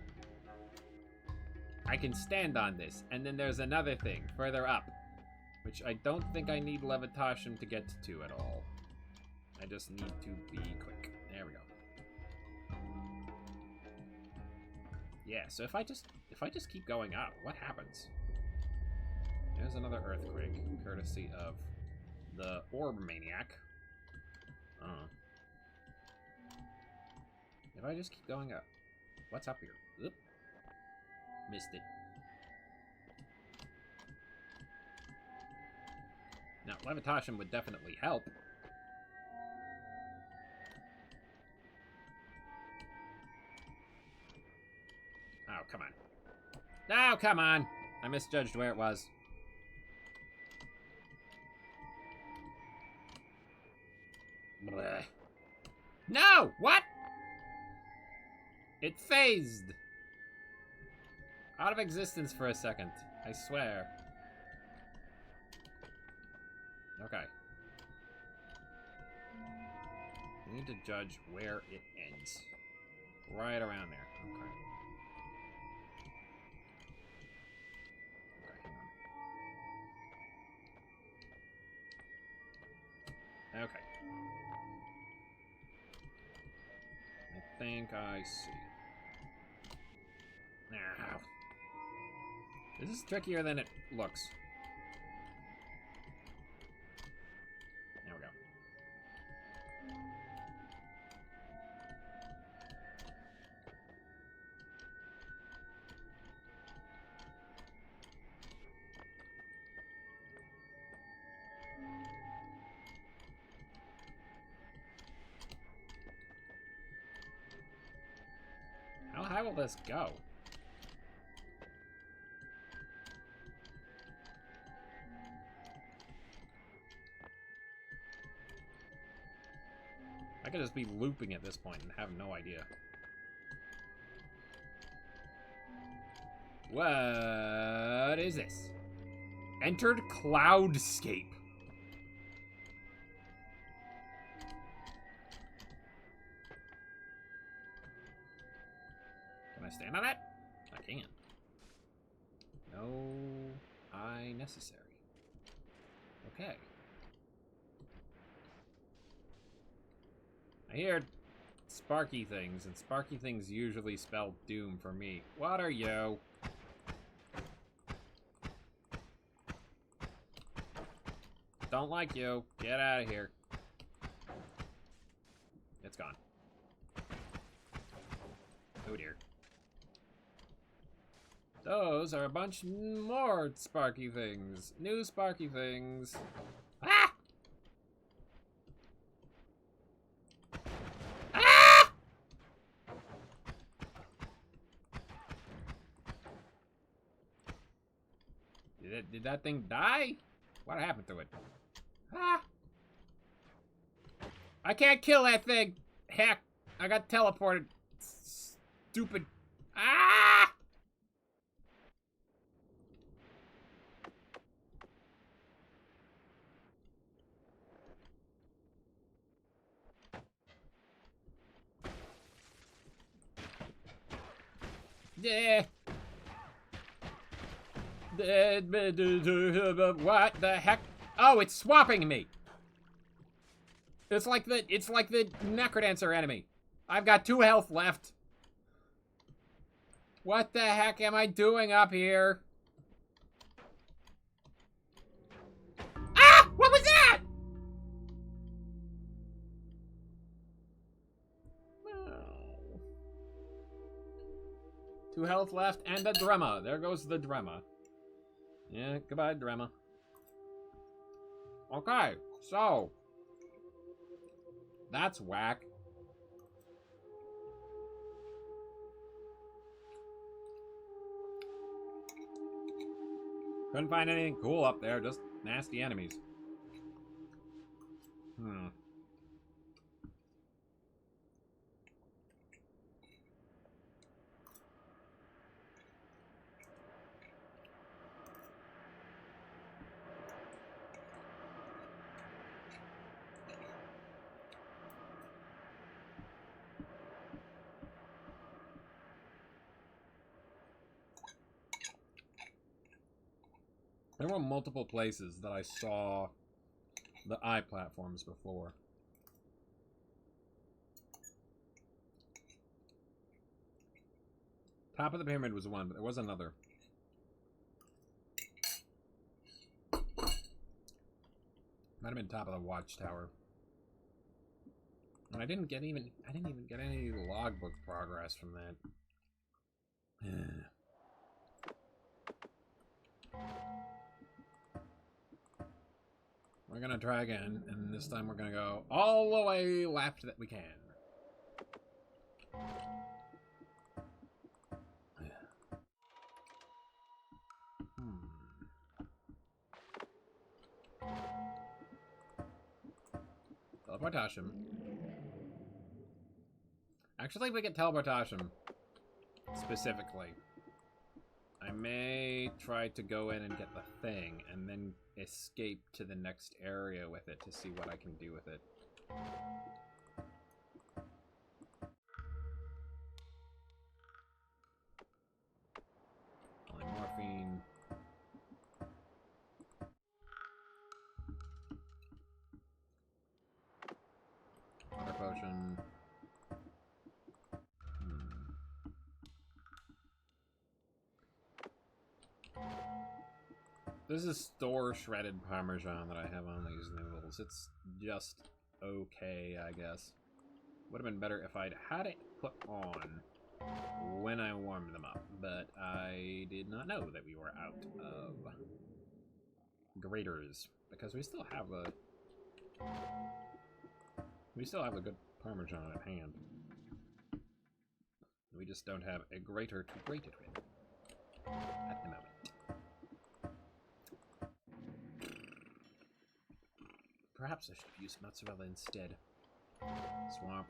I can stand on this. And then there's another thing further up, which I don't think I need levitation to get to at all. I just need to be quick. There we go. Yeah, so if I just keep going up, what happens? There's another earthquake, courtesy of the Orb Maniac. If I just keep going up, what's up here? Oop. Missed it. Now, levitation would definitely help. Oh, come on. No, come on! I misjudged where it was. Blech. No! What? It phased! Out of existence for a second. I swear. Okay. We need to judge where it ends. Right around there. Okay. Okay, hang on. Okay. I think I see. Now. This is trickier than it looks. There we go. How high will this go? I could just be looping at this point and have no idea. What is this? Entered Cloudscape. Can I stand on it? I can. No, I necessary? Okay. I hear sparky things, and sparky things usually spell doom for me. What are you? Don't like you. Get out of here. It's gone. Oh dear. Those are a bunch more sparky things. New sparky things. Ah! Ah! Did that thing die? What happened to it? Ah! I can't kill that thing! Heck! I got teleported. Stupid. Ah! Yeah. What the heck? Oh, it's swapping me. It's like the Necrodancer enemy. I've got 2 health left. What the heck am I doing up here? Ah! What was that? Oh. 2 health left and a Drema. There goes the Drema. Yeah, goodbye, Drema. Okay, so that's whack. Couldn't find anything cool up there, just nasty enemies. There were multiple places that I saw the eye platforms before. Top of the pyramid was one, but there was another. Might have been top of the watchtower. And I didn't even get any logbook progress from that. We're gonna try again, and this time we're gonna go all the way left that we can. Teleportation. Actually, if we get teleportation specifically, I may try to go in and get the thing, and then escape to the next area with it to see what I can do with it. Polymorphine. Water potion. This is store shredded Parmesan that I have on these noodles. It's just okay, I guess. Would have been better if I'd had it put on when I warmed them up, but I did not know that we were out of graters, because we still have the good Parmesan at hand. We just don't have a grater to grate it with at the moment. Perhaps I should have used mozzarella instead. Swamp.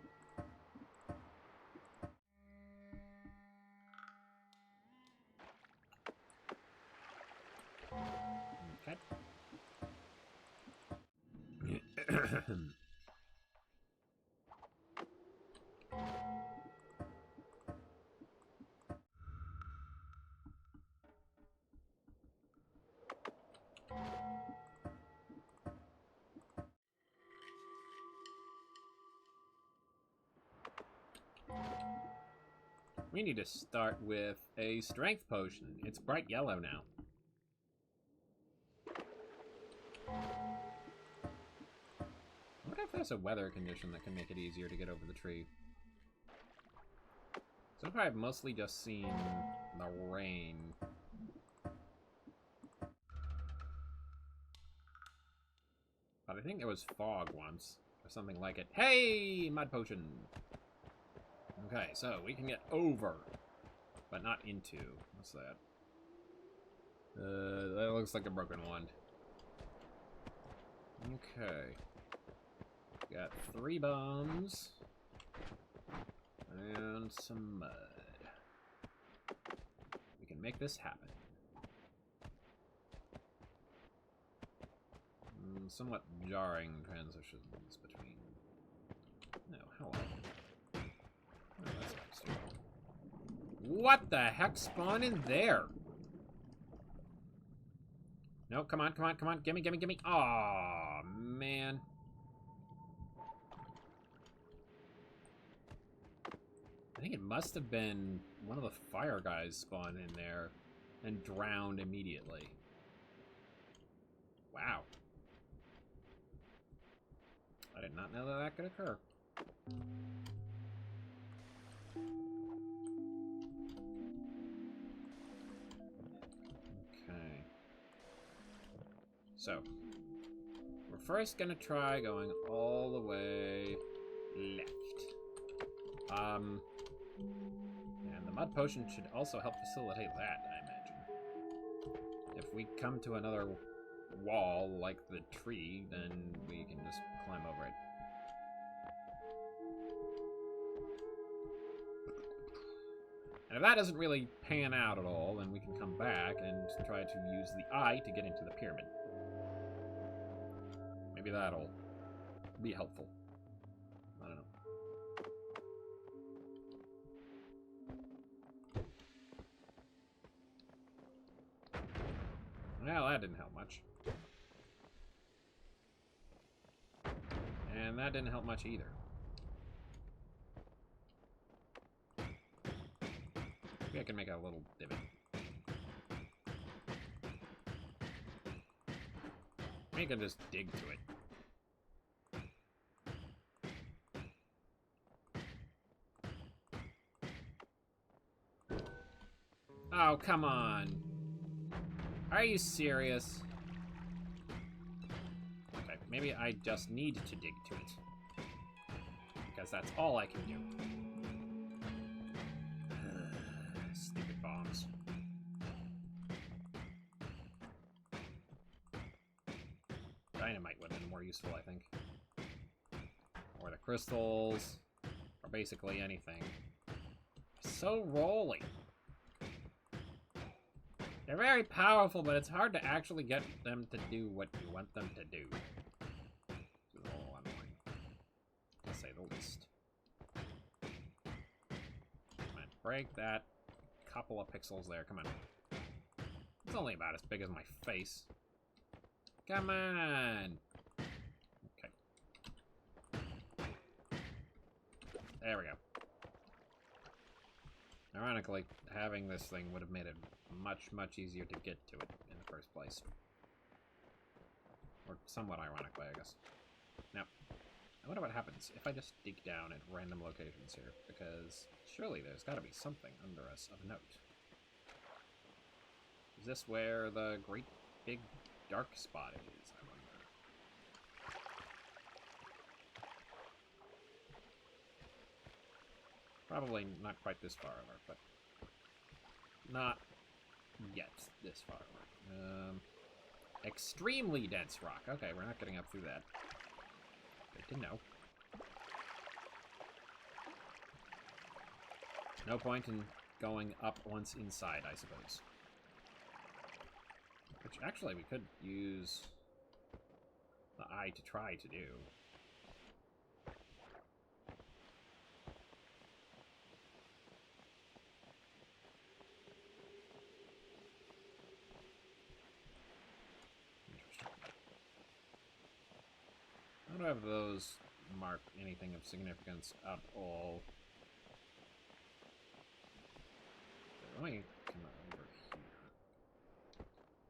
Okay. We need to start with a strength potion. It's bright yellow now. I wonder if there's a weather condition that can make it easier to get over the tree. So far I've mostly just seen the rain. But I think there was fog once, or something like it. Hey! Mud potion! Okay, so we can get over, but not into. What's that? That looks like a broken one. Okay. Got 3 bombs. And some mud. We can make this happen. Somewhat jarring transitions between... No, hello. Oh, that's nice. What the heck spawned in there? No, come on, come on, come on. Gimme, gimme, gimme. Aw, man. I think it must have been one of the fire guys spawned in there and drowned immediately. Wow. I did not know that that could occur. Okay. So, we're first gonna try going all the way left. And the mud potion should also help facilitate that, I imagine. If we come to another wall like the tree, then we can just climb over it. And if that doesn't really pan out at all, then we can come back and try to use the eye to get into the pyramid. Maybe that'll be helpful. I don't know. Well, that didn't help much. And that didn't help much either. Maybe I can make a little divot. Maybe I can just dig to it. Oh, come on. Are you serious? Okay, maybe I just need to dig to it. Because that's all I can do. Stupid bombs. Dynamite would have been more useful, I think. Or the crystals. Or basically anything. So rolly. They're very powerful, but it's hard to actually get them to do what you want them to do. This is a little annoying, to say the least. Come on, break that couple of pixels there. Come on. It's only about as big as my face. Come on! Okay. There we go. Ironically, having this thing would have made it much, much easier to get to it in the first place. Or somewhat ironically, I guess. Now, I wonder what happens if I just dig down at random locations here, because surely there's got to be something under us of note. Is this where the great big dark spot is, I wonder? Probably not quite this far over, but not yet this far over. Extremely dense rock. Okay, we're not getting up through that. Good to know. No point in going up once inside, I suppose. Which, actually, we could use the eye to try to do. Interesting. I don't have those mark anything of significance at all. let me come over here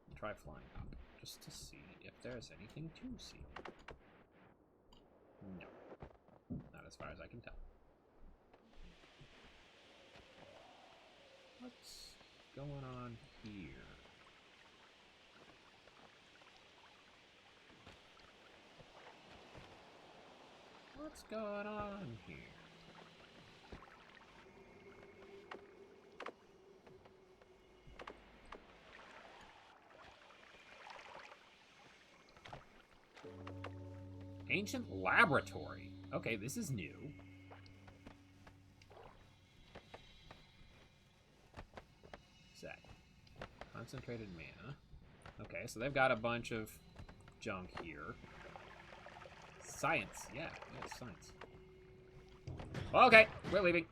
and try flying up, just to see if there's anything to see. No. Not as far as I can tell. What's going on here? What's going on here? Ancient laboratory. Okay, this is new. What's that? Concentrated mana. Okay, so they've got a bunch of junk here. Science. Yeah, science. Okay, we're leaving.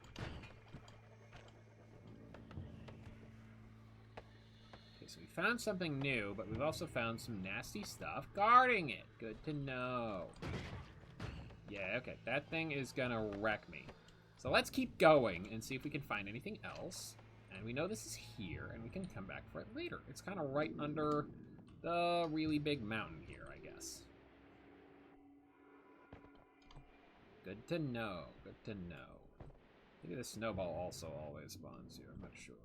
Okay, so we found something new, but we've also found some nasty stuff guarding it. Good to know. Yeah, okay, that thing is gonna wreck me. So let's keep going and see if we can find anything else. And we know this is here, and we can come back for it later. It's kind of right under the really big mountain here, I guess. Good to know, good to know. Maybe the snowball also always spawns here, I'm not sure.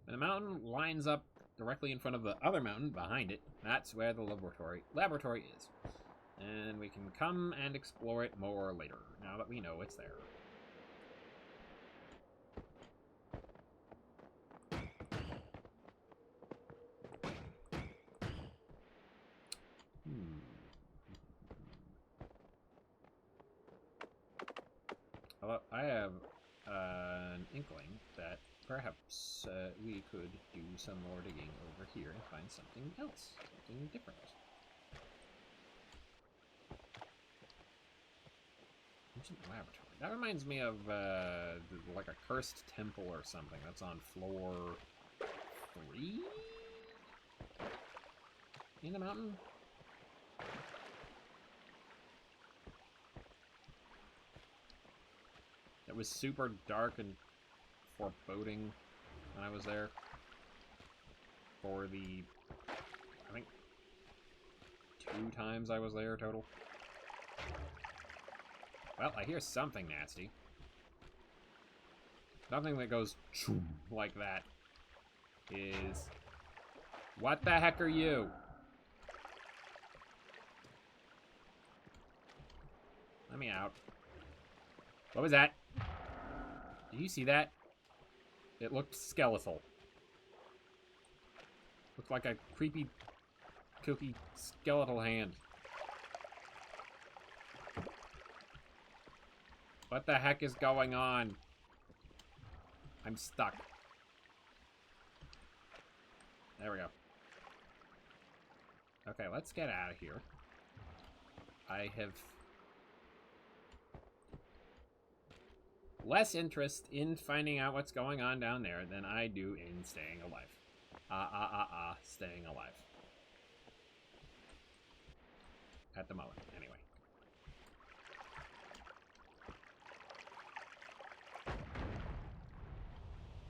And the mountain lines up directly in front of the other mountain behind it. That's where the laboratory is. And we can come and explore it more later, now that we know it's there. Although I have an inkling that perhaps we could do some more digging over here and find something else, something different. Ancient laboratory. That reminds me of like a cursed temple or something that's on floor 3 in the mountain. It was super dark and foreboding when I was there. For the, I think, 2 times I was there total. Well, I hear something nasty. Nothing that goes like that is... What the heck are you? Let me out. What was that? Did you see that? It looked skeletal. Looked like a creepy, kooky skeletal hand. What the heck is going on? I'm stuck. There we go. Okay, let's get out of here. I have less interest in finding out what's going on down there than I do in staying alive. Staying alive. At the moment, anyway.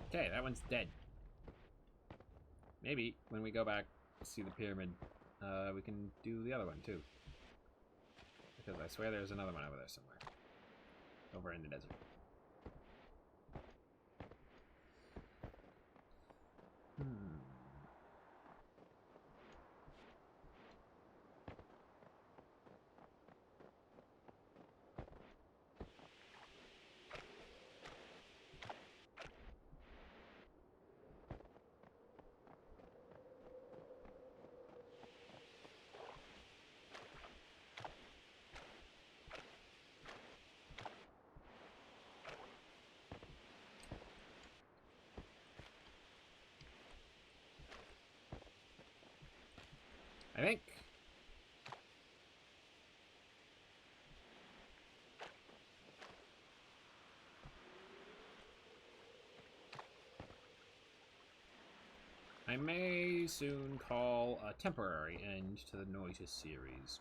Okay, that one's dead. Maybe when we go back to see the pyramid, we can do the other one too. Because I swear there's another one over there somewhere. Over in the desert. I think I may soon call a temporary end to the Noita series.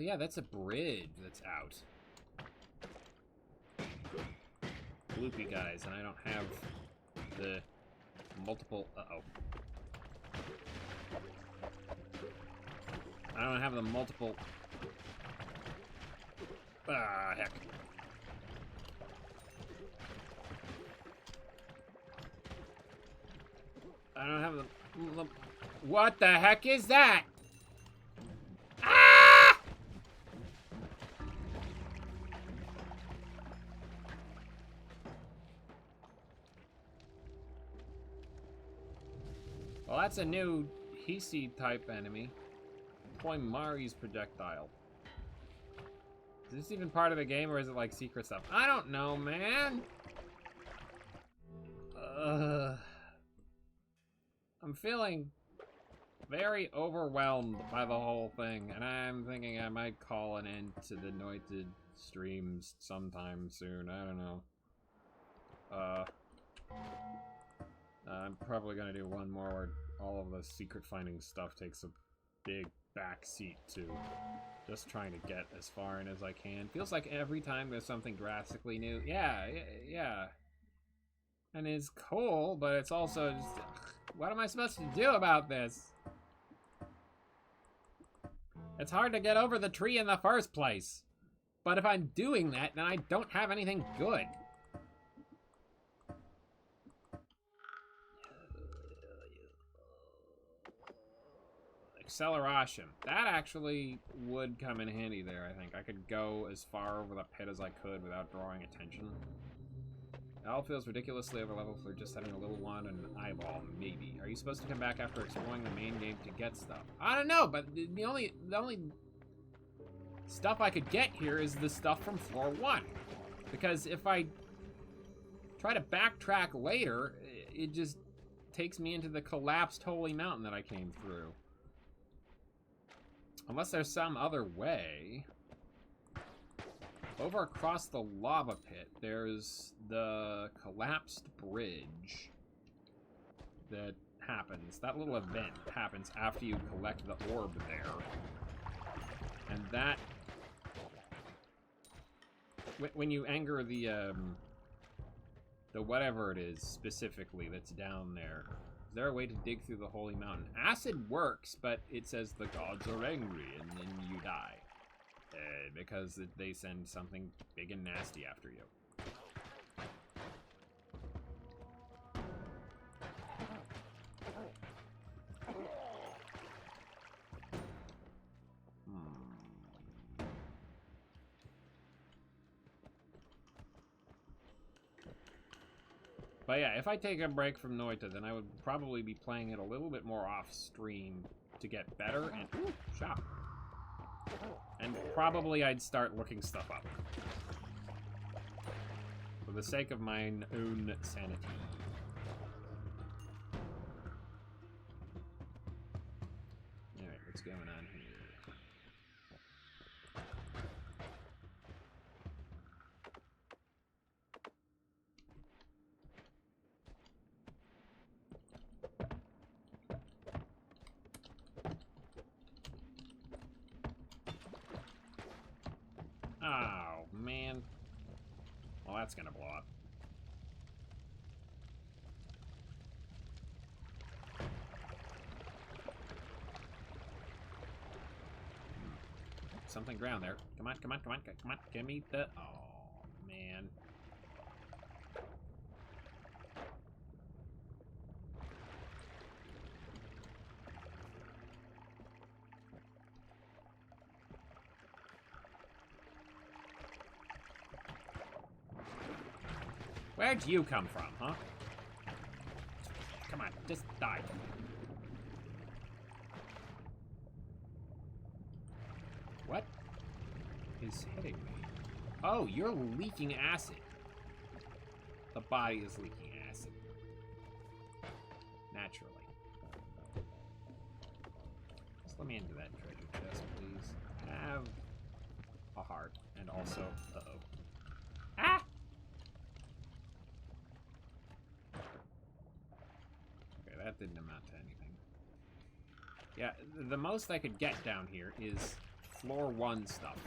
yeah, that's a bridge that's out. Loopy guys, and I don't have the multiple... Uh-oh. I don't have the multiple... Ah, heck. I don't have the... What the heck is that? Ah! Well, that's a new Hisi type enemy. Deploy Mari's projectile. Is this even part of the game, or is it like secret stuff? I don't know, man. I'm feeling very overwhelmed by the whole thing, and I'm thinking I might call an end to the Noita streams sometime soon. I don't know. I'm probably gonna do one more where all of the secret finding stuff takes a big back seat to just trying to get as far in as I can. Feels like every time there's something drastically new. Yeah. And it's cool, but it's also just... What am I supposed to do about this? It's hard to get over the tree in the first place. But if I'm doing that, then I don't have anything good. Acceleration. That actually would come in handy there, I think. I could go as far over the pit as I could without drawing attention. It all feels ridiculously over level for just having a little wand and an eyeball, maybe. Are you supposed to come back after exploring the main game to get stuff? I don't know, but the only stuff I could get here is the stuff from floor 1. Because if I try to backtrack later, it just takes me into the collapsed holy mountain that I came through. Unless there's some other way. Over across the lava pit, there's the collapsed bridge that happens. That little event happens after you collect the orb there. And that... When you anger the whatever it is specifically that's down there, is there a way to dig through the holy mountain? Acid works, but it says the gods are angry, and then you die. Because they send something big and nasty after you. But yeah, if I take a break from Noita, then I would probably be playing it a little bit more off-stream to get better and... Ooh, shop. And probably I'd start looking stuff up. For the sake of my own sanity. Alright, what's going on here? Oh, man. Well, that's gonna blow up. Something ground there. Come on, come on, come on, come on. Give me the... Oh, man. Where'd you come from, huh? Come on, just die. What is hitting me? Oh, you're leaking acid. The body is leaking acid. Naturally. Just let me into that treasure chest, please. Have a heart. And also... Uh-oh. Ah! That didn't amount to anything. Yeah, the most I could get down here is floor 1 stuff.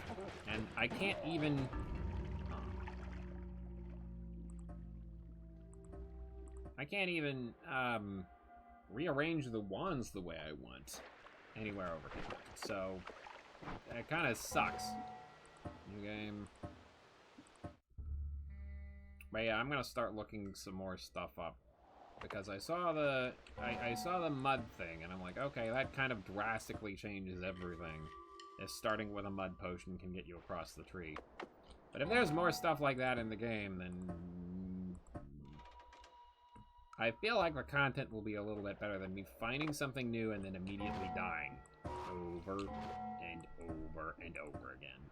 And I can't even... I can't even, rearrange the wands the way I want anywhere over here. So, it kind of sucks. New game. But yeah, I'm gonna start looking some more stuff up. Because I saw the mud thing, and I'm like, okay, that kind of drastically changes everything. If starting with a mud potion can get you across the tree. But if there's more stuff like that in the game, then I feel like the content will be a little bit better than me finding something new and then immediately dying over and over and over again.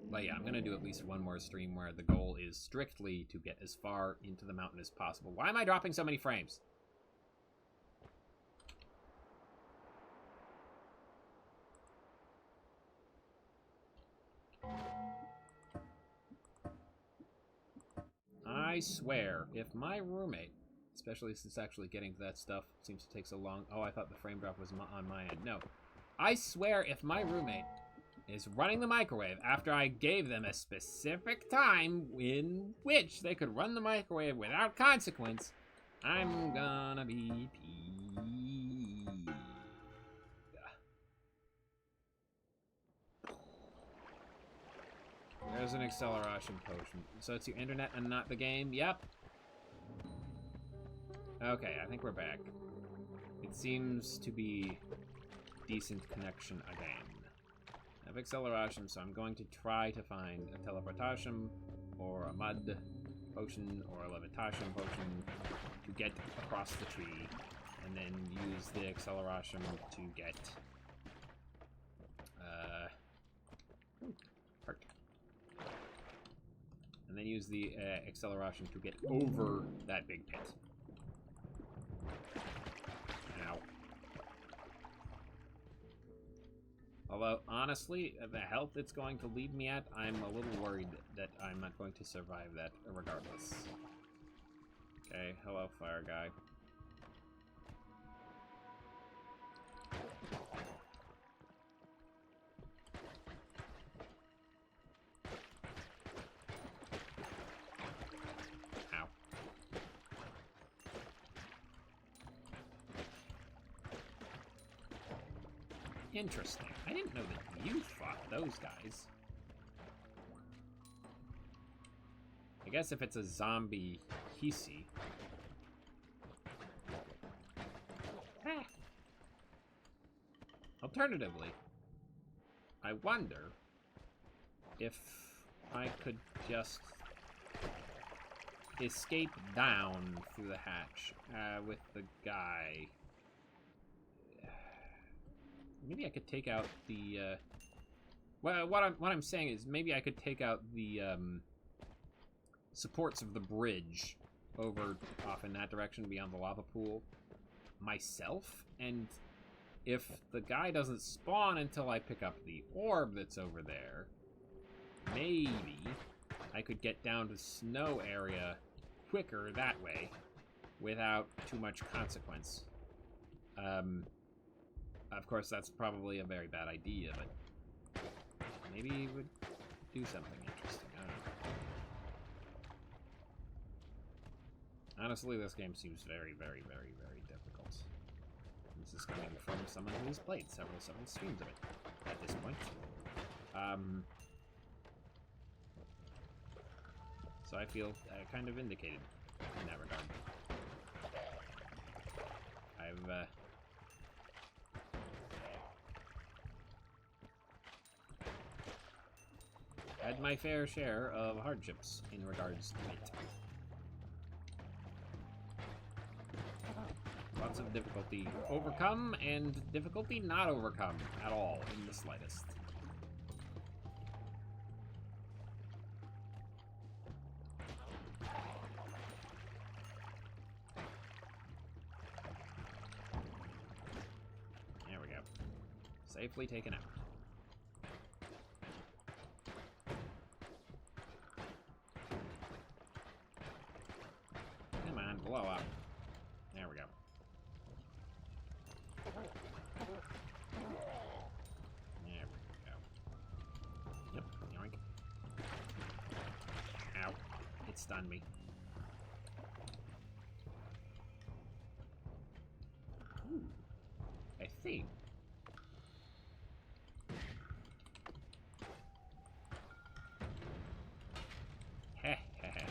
But yeah, I'm gonna do at least one more stream where the goal is strictly to get as far into the mountain as possible. Why am I dropping so many frames? I swear, if my roommate, especially since actually getting to that stuff seems to take so long. Oh, I thought the frame drop was on my end. No. I swear, if my roommate is running the microwave after I gave them a specific time in which they could run the microwave without consequence, I'm gonna be peeved. There's an acceleration potion. So it's your internet and not the game? Yep. Okay, I think we're back. It seems to be decent connection again. I have acceleration, so I'm going to try to find a teleportation or a mud potion or a levitation potion to get across the tree, and then use the acceleration to get heart. And then use the acceleration to get over that big pit. Ow. Although, honestly, the health it's going to leave me at, I'm a little worried that I'm not going to survive that regardless. Okay, hello, fire guy. Ow. Interesting. I didn't know that you fought those guys. I guess if it's a zombie Hisi. Ah. Alternatively, I wonder if I could just escape down through the hatch with the guy. Maybe I could take out the, well, what I'm saying is maybe I could take out the, supports of the bridge over off in that direction beyond the lava pool myself, and if the guy doesn't spawn until I pick up the orb that's over there, maybe I could get down to the snow area quicker that way without too much consequence. Of course, that's probably a very bad idea, but maybe it would do something interesting. I don't know. Honestly, this game seems very, very, very, very difficult. This is coming from someone who's played several streams of it at this point. So I feel kind of vindicated in that regard. I've had my fair share of hardships in regards to it. Lots of difficulty overcome and difficulty not overcome at all in the slightest. There we go. Safely taken out. Come on, blow up. There we go. There we go. stun me. Ooh, I think. Heh heh heh.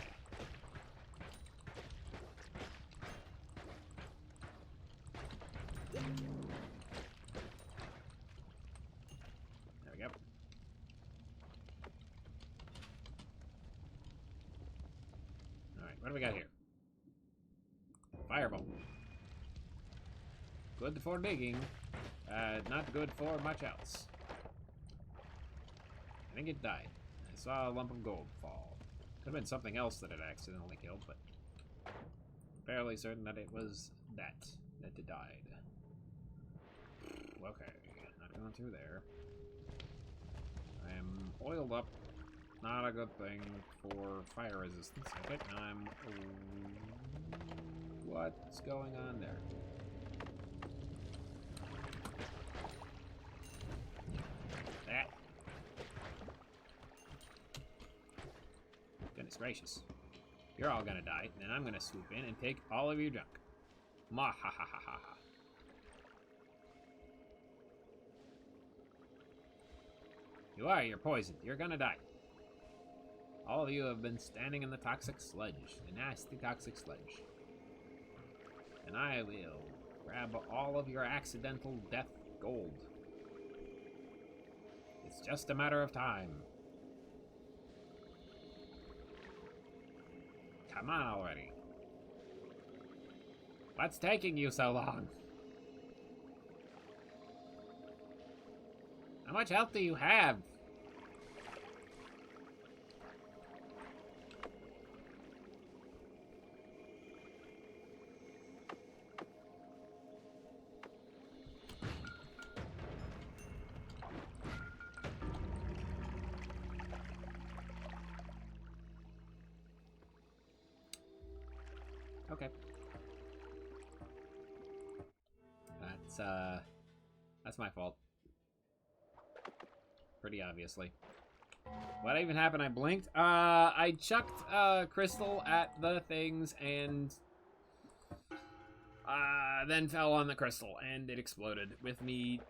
There we go. Alright, what do we got here? Fireball. Good for digging. Not good for much else. I think it died. I saw a lump of gold fall. Could have been something else that it accidentally killed, but fairly certain that it was that it died. Okay, not going through there. I'm oiled up. Not a good thing for fire resistance. Okay, now I'm... What's going on there? That. Goodness gracious. You're all gonna die, and then I'm gonna swoop in and take all of your junk. Ma ha ha ha ha ha. You're poisoned. You're gonna die. All of you have been standing in the toxic sludge, the nasty toxic sludge. And I will grab all of your accidental death gold. It's just a matter of time. Come on already. What's taking you so long? How much health do you have? Okay. That's my fault. Pretty obviously. What even happened? I blinked. I chucked crystal at the things and then fell on the crystal and it exploded with me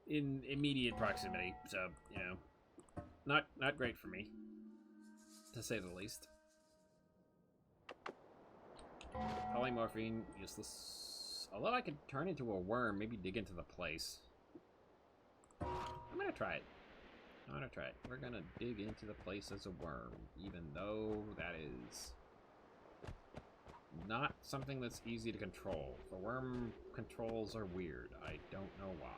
in immediate proximity. So, you know, not great for me, to say the least. Polymorphine, useless. Although I could turn into a worm, maybe dig into the place. I'm gonna try it. We're gonna dig into the place as a worm, even though that is not something that's easy to control. The worm controls are weird. I don't know why.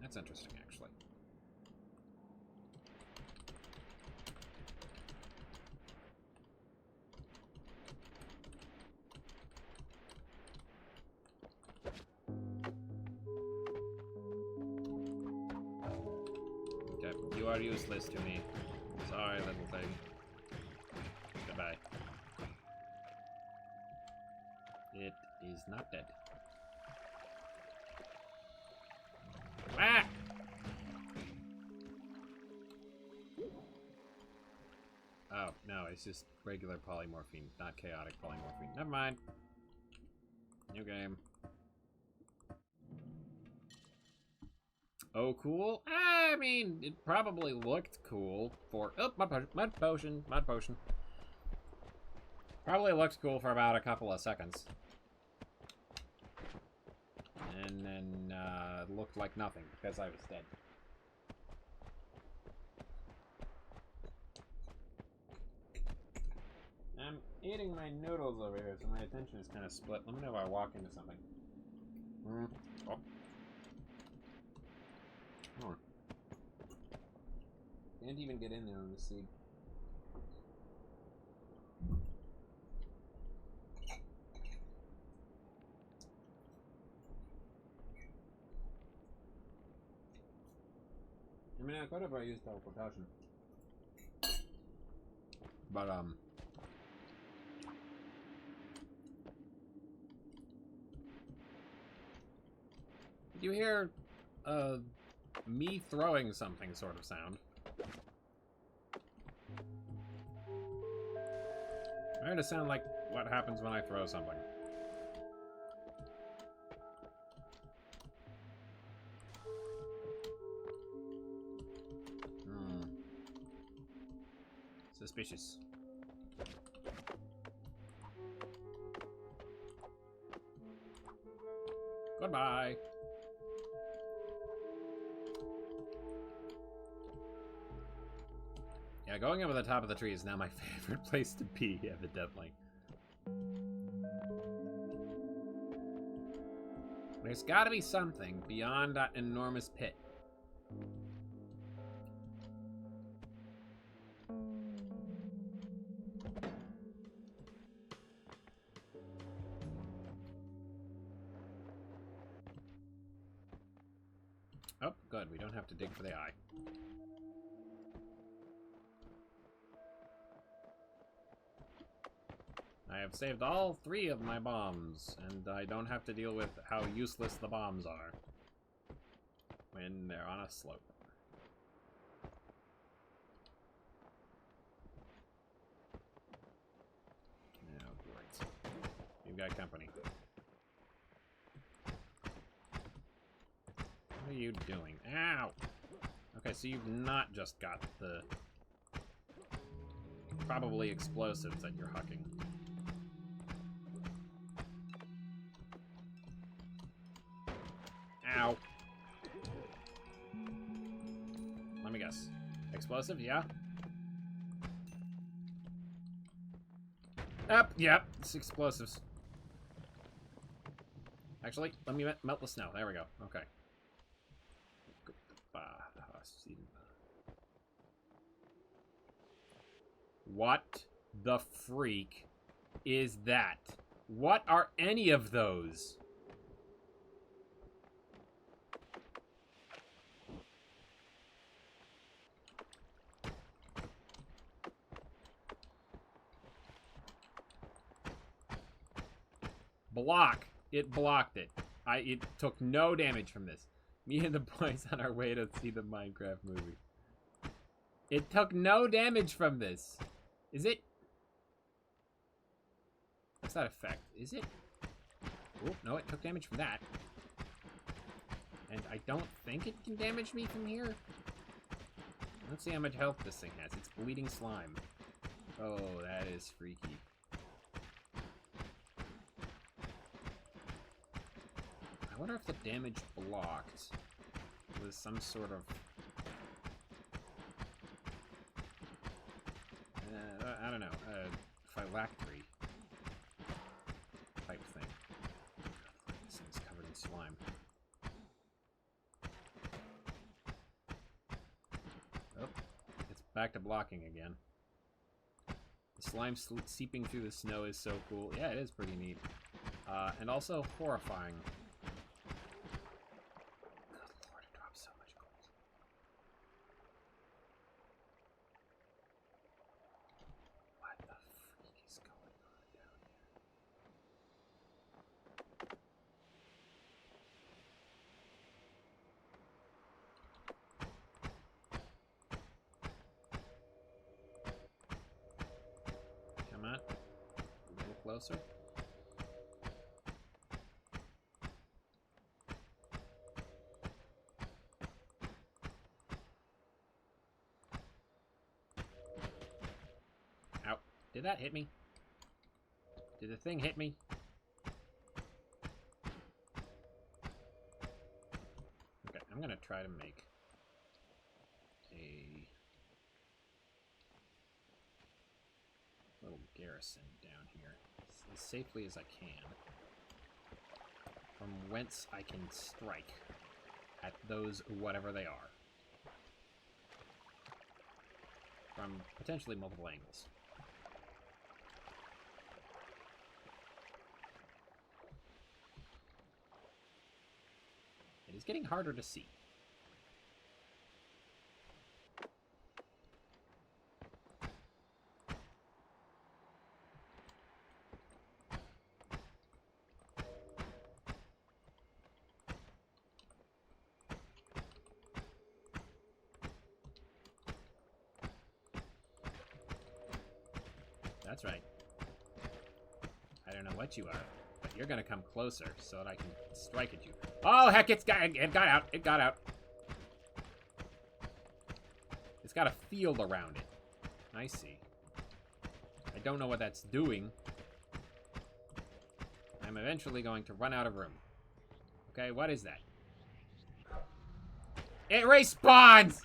That's interesting, actually. Okay, you are useless to me. Sorry, little thing. Goodbye. It is not dead. Ah! Oh, no, it's just regular polymorphine, not chaotic polymorphine. Never mind. New game. Oh, cool? I mean, it probably looked cool for... Oh, mud potion. Probably looked cool for about a couple of seconds. And then, looked like nothing, because I was dead. I'm eating my noodles over here, so my attention is kind of split. Let me know if I walk into something. Oh. Oh. Can't even get in there on the seed. I mean, I could have used teleportation. But, You hear me throwing something sort of sound. I heard it sound like what happens when I throw something. Suspicious. Goodbye. Yeah, going over the top of the tree is now my favorite place to be, evidently. There's gotta be something beyond that enormous pit. Oh, good. We don't have to dig for the eye. I have saved all 3 of my bombs, and I don't have to deal with how useless the bombs are when they're on a slope. Oh, great. You've got company. What are you doing? Ow! Okay, so you've not just got the probably explosives that you're hucking. Ow. Let me guess. Explosive, yeah? Yep, it's explosives. Actually, let me melt the snow. There we go. Okay. What the freak is that? What are any of those? Block. It blocked it. It took no damage from this. Me and the boys on our way to see the Minecraft movie. It took no damage from this. Is it? What's that effect? Is it? Oh, no, it took damage from that. And I don't think it can damage me from here. Let's see how much health this thing has. It's bleeding slime. Oh, that is freaky. I wonder if the damage blocked was some sort of... I don't know. Phylactery type thing. This thing's covered in slime. Oh, it's back to blocking again. The slime seeping through the snow is so cool. Yeah, it is pretty neat. And also horrifying. Closer. Ow. Did that hit me? Did the thing hit me? Okay, I'm gonna try to make a little garrison down here as safely as I can, from whence I can strike at those whatever they are, from potentially multiple angles. It is getting harder to see. That's right. I don't know what you are, but you're gonna come closer so that I can strike at you. Oh, heck, it got out. It got out. It's got a field around it. I see. I don't know what that's doing. I'm eventually going to run out of room. Okay, what is that? It respawns!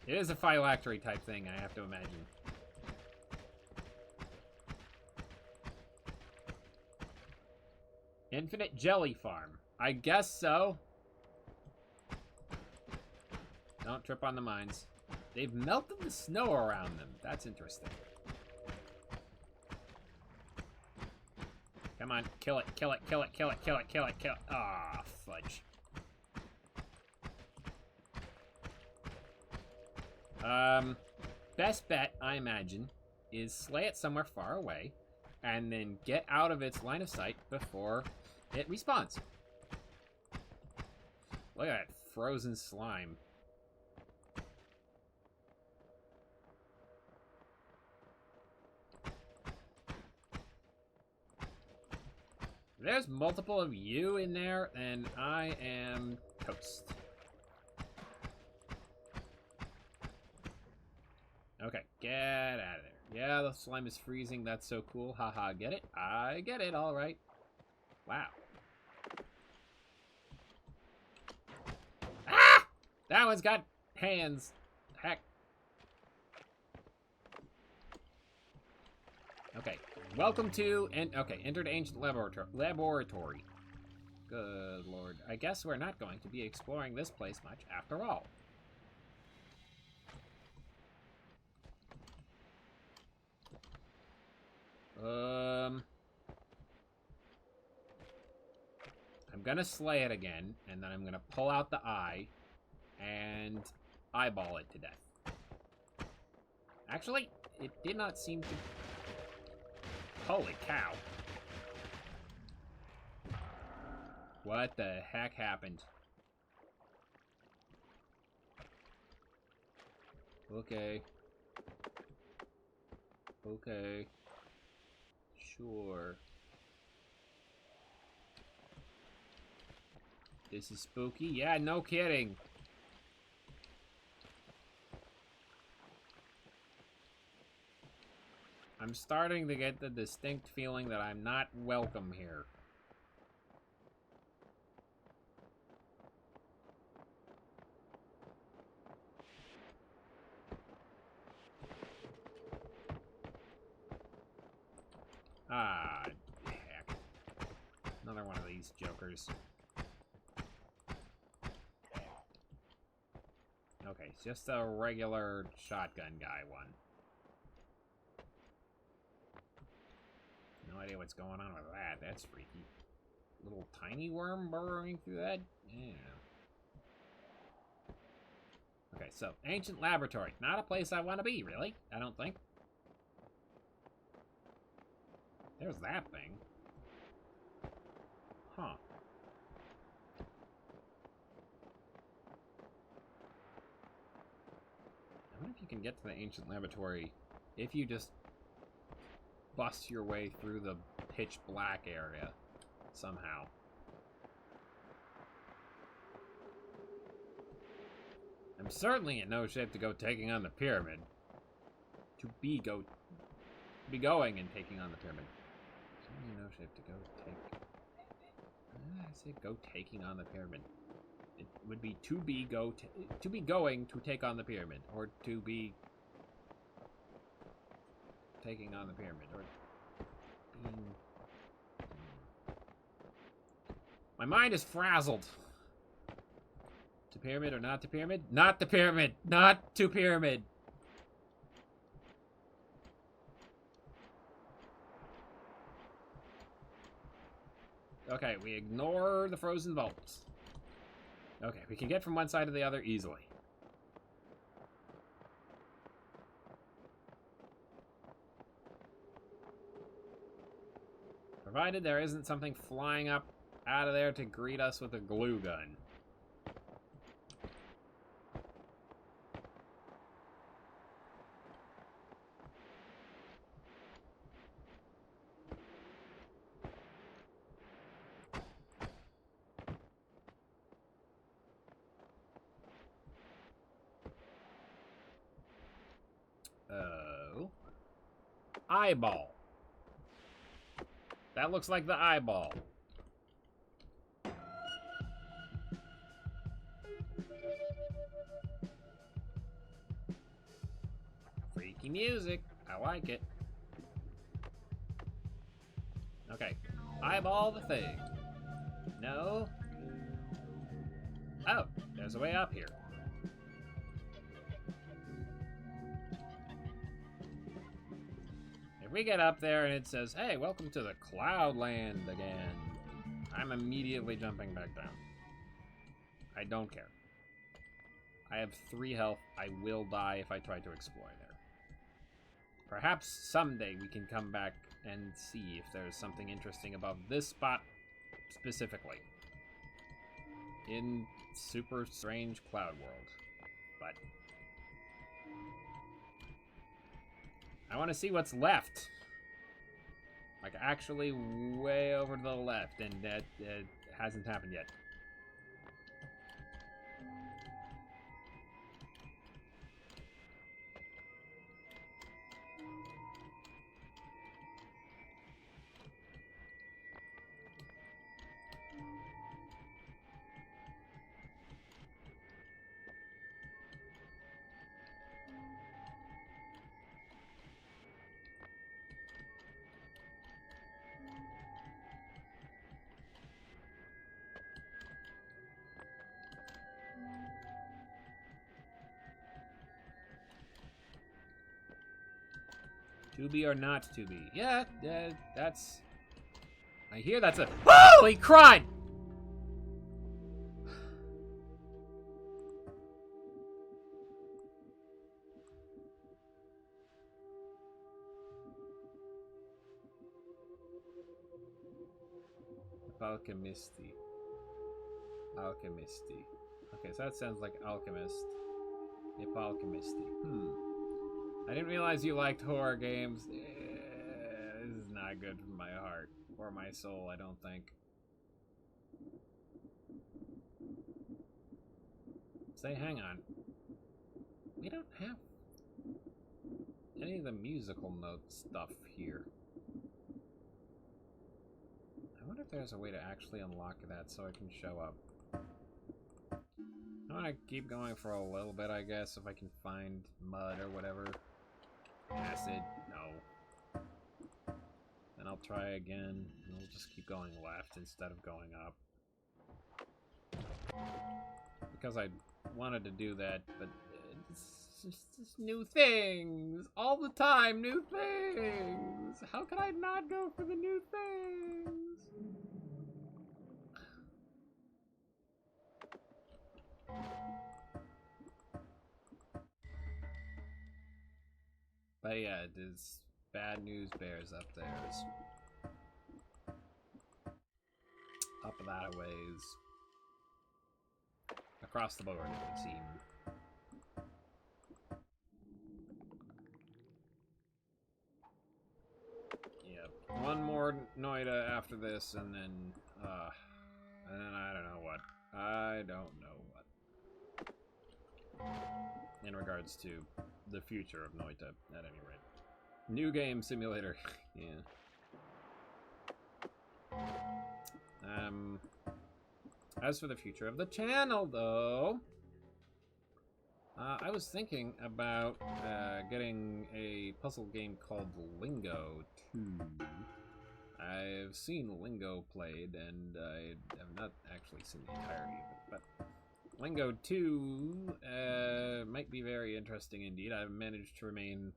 It is a phylactery type thing, I have to imagine. Infinite jelly farm. I guess so. Don't trip on the mines. They've melted the snow around them. That's interesting. Come on, kill it, kill it, kill it, kill it, kill it, kill it, kill it. Ah, fudge. Best bet, I imagine, is slay it somewhere far away, and then get out of its line of sight before it respawns. Look at that frozen slime. There's multiple of you in there, and I am toast. Okay, get out of there. Yeah, the slime is freezing. That's so cool. Haha, get it? I get it, all right. Wow. Ah! That one's got hands. Heck. Okay, welcome to, entered ancient laboratory. Good lord. I guess we're not going to be exploring this place much after all. I'm gonna slay it again, and then I'm gonna pull out the eye and eyeball it to death. Actually, it did not seem to... Holy cow. What the heck happened? Okay. Okay. Sure. This is spooky? Yeah, no kidding. I'm starting to get the distinct feeling that I'm not welcome here. Ah, heck. Another one of these jokers. Okay, it's just a regular shotgun guy one. No idea what's going on with that. That's freaky. Little tiny worm burrowing through that? Yeah. Okay, so, ancient laboratory. Not a place I want to be, really. I don't think. There's that thing. Huh. I wonder if you can get to the ancient laboratory if you just bust your way through the pitch black area somehow. I'm certainly in no shape to go taking on the pyramid. To be going and taking on the pyramid. Certainly in no shape to go take... I say go taking on the pyramid. It would be to be going to take on the pyramid, or to be taking on the pyramid, or being... My mind is frazzled. To pyramid or not to pyramid? Not to pyramid! Not to pyramid! Okay, we ignore the frozen bolts. Okay, we can get from one side to the other easily. Provided there isn't something flying up out of there to greet us with a glue gun. Oh. Eyeball. That looks like the eyeball. Freaky music. I like it. Okay. Eyeball the thing. No. Oh, there's a way up here. If we get up there and it says, hey, welcome to the Cloudland again, I'm immediately jumping back down. I don't care. I have 3 health. I will die if I try to explore there. Perhaps someday we can come back and see if there's something interesting about this spot specifically. In super strange cloud world. But I want to see what's left. Like actually way over to the left, and that hasn't happened yet. To be or not to be? Yeah, that's... I hear that's a... Holy crud! Alchemisti. Alchemisti. Okay, so that sounds like alchemist. Yep, alchemisti. I didn't realize you liked horror games. This is not good for my heart. Or my soul, I don't think. Say, hang on. We don't have any of the musical note stuff here. I wonder if there's a way to actually unlock that so it can show up. I want to keep going for a little bit, I guess, if I can find mud or whatever. Acid, no. Then I'll try again, and we'll just keep going left instead of going up. Because I wanted to do that, but it's just new things! All the time, new things! How could I not go for the new things? But yeah, there's bad news bears up there. Up that a ways. Across the board, it would seem. Yep. One more Noita after this, and then I don't know what. I don't know what. In regards to the future of Noita, at any rate. New game simulator. Yeah. As for the future of the channel, though, I was thinking about getting a puzzle game called Lingo 2. I've seen Lingo played, and I have not actually seen the entirety of it, but Lingo 2 might be very interesting indeed. I've managed to remain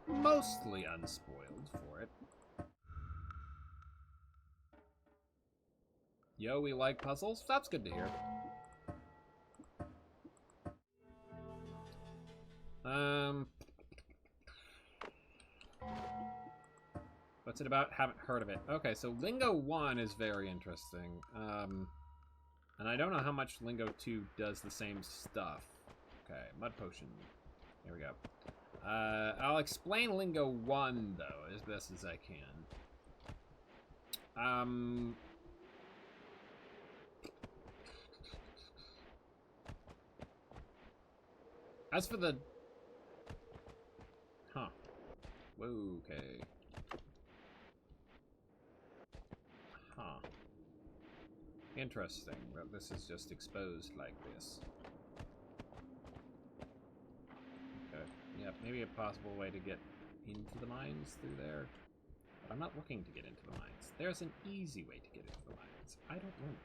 mostly unspoiled for it. Yo, we like puzzles? That's good to hear. What's it about? Haven't heard of it. Okay, so Lingo 1 is very interesting. And I don't know how much Lingo 2 does the same stuff. Okay, Mud Potion. Here we go. I'll explain Lingo 1, though, as best as I can. As for the Huh. Okay. Huh. Interesting that this is just exposed like this. Okay. Yeah, maybe a possible way to get into the mines through there. But I'm not looking to get into the mines. There's an easy way to get into the mines. I don't want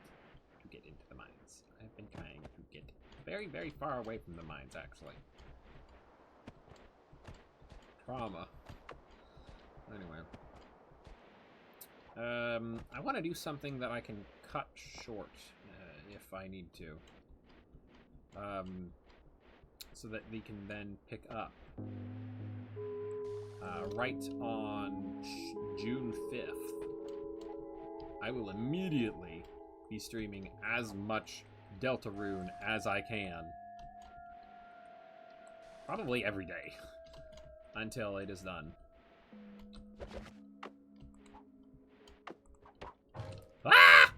to get into the mines. I've been trying to get very, very far away from the mines, actually. Trauma. Anyway. I want to do something that I can cut short if I need to. So that we can then pick up right on June 5th. I will immediately be streaming as much Deltarune as I can. Probably every day until it is done. Ah!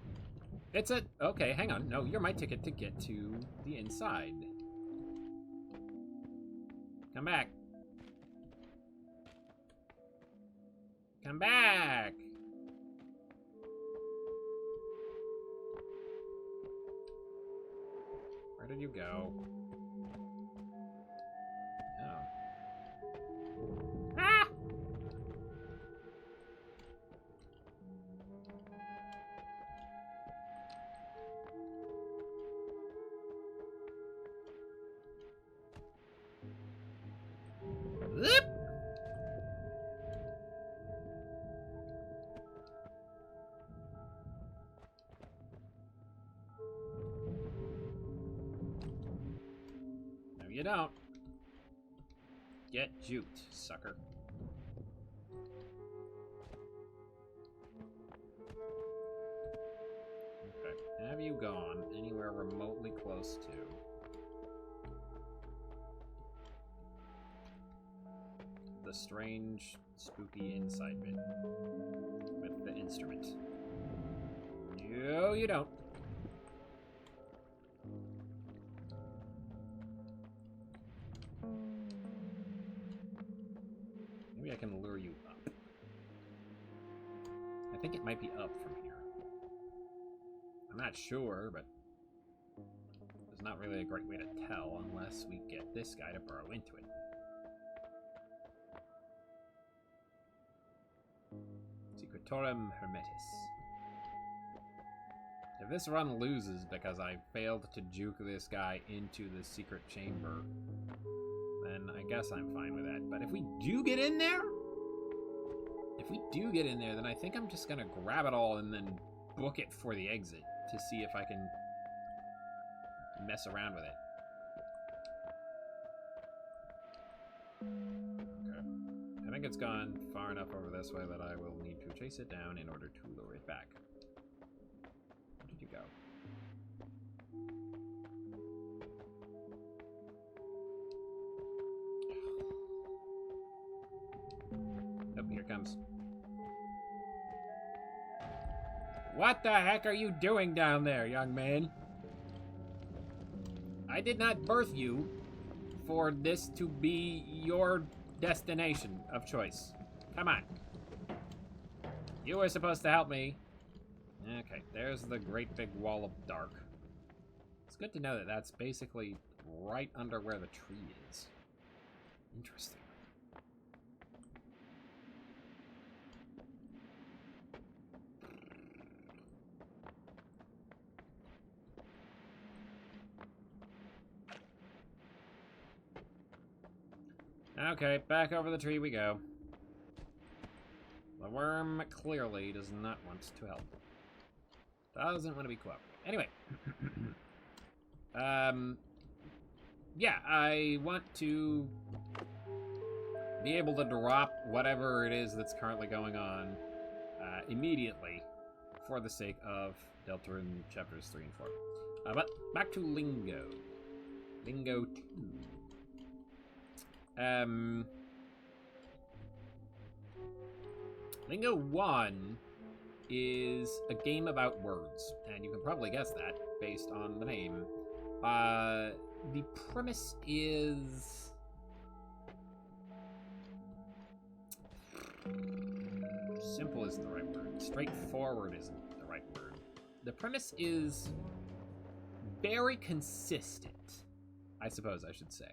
It's a... Okay, hang on. No, you're my ticket to get to the inside. Come back. Come back! Where did you go? Oh. Ah! Whoop! No, you don't. Get juked, sucker. Okay. Have you gone anywhere remotely close to the strange, spooky inside bit with the instrument? No, you don't. Maybe I can lure you up. I think it might be up from here. I'm not sure, but there's not really a great way to tell unless we get this guy to burrow into it. Secretorum Hermetis. If this run loses because I failed to juke this guy into the secret chamber, then I guess I'm fine with that. But if we do get in there, then I think I'm just gonna grab it all and then book it for the exit to see if I can mess around with it. Okay. I think it's gone far enough over this way that I will need to chase it down in order to lure it back. Where did you go? Oh, here it comes. What the heck are you doing down there, young man? I did not birth you for this to be your destination of choice. Come on. You were supposed to help me. Okay, there's the great big wall of dark. It's good to know that that's basically right under where the tree is. Interesting. Okay, back over the tree we go. The worm clearly does not want to help. Doesn't want to be cooperative. Anyway. Yeah, I want to be able to drop whatever it is that's currently going on immediately for the sake of Deltarune chapters 3 and 4. But back to Lingo. Lingo 2. Lingo 1 is a game about words, and you can probably guess that based on the name. The premise is Simple isn't the right word. Straightforward isn't the right word. The premise is very consistent, I suppose I should say.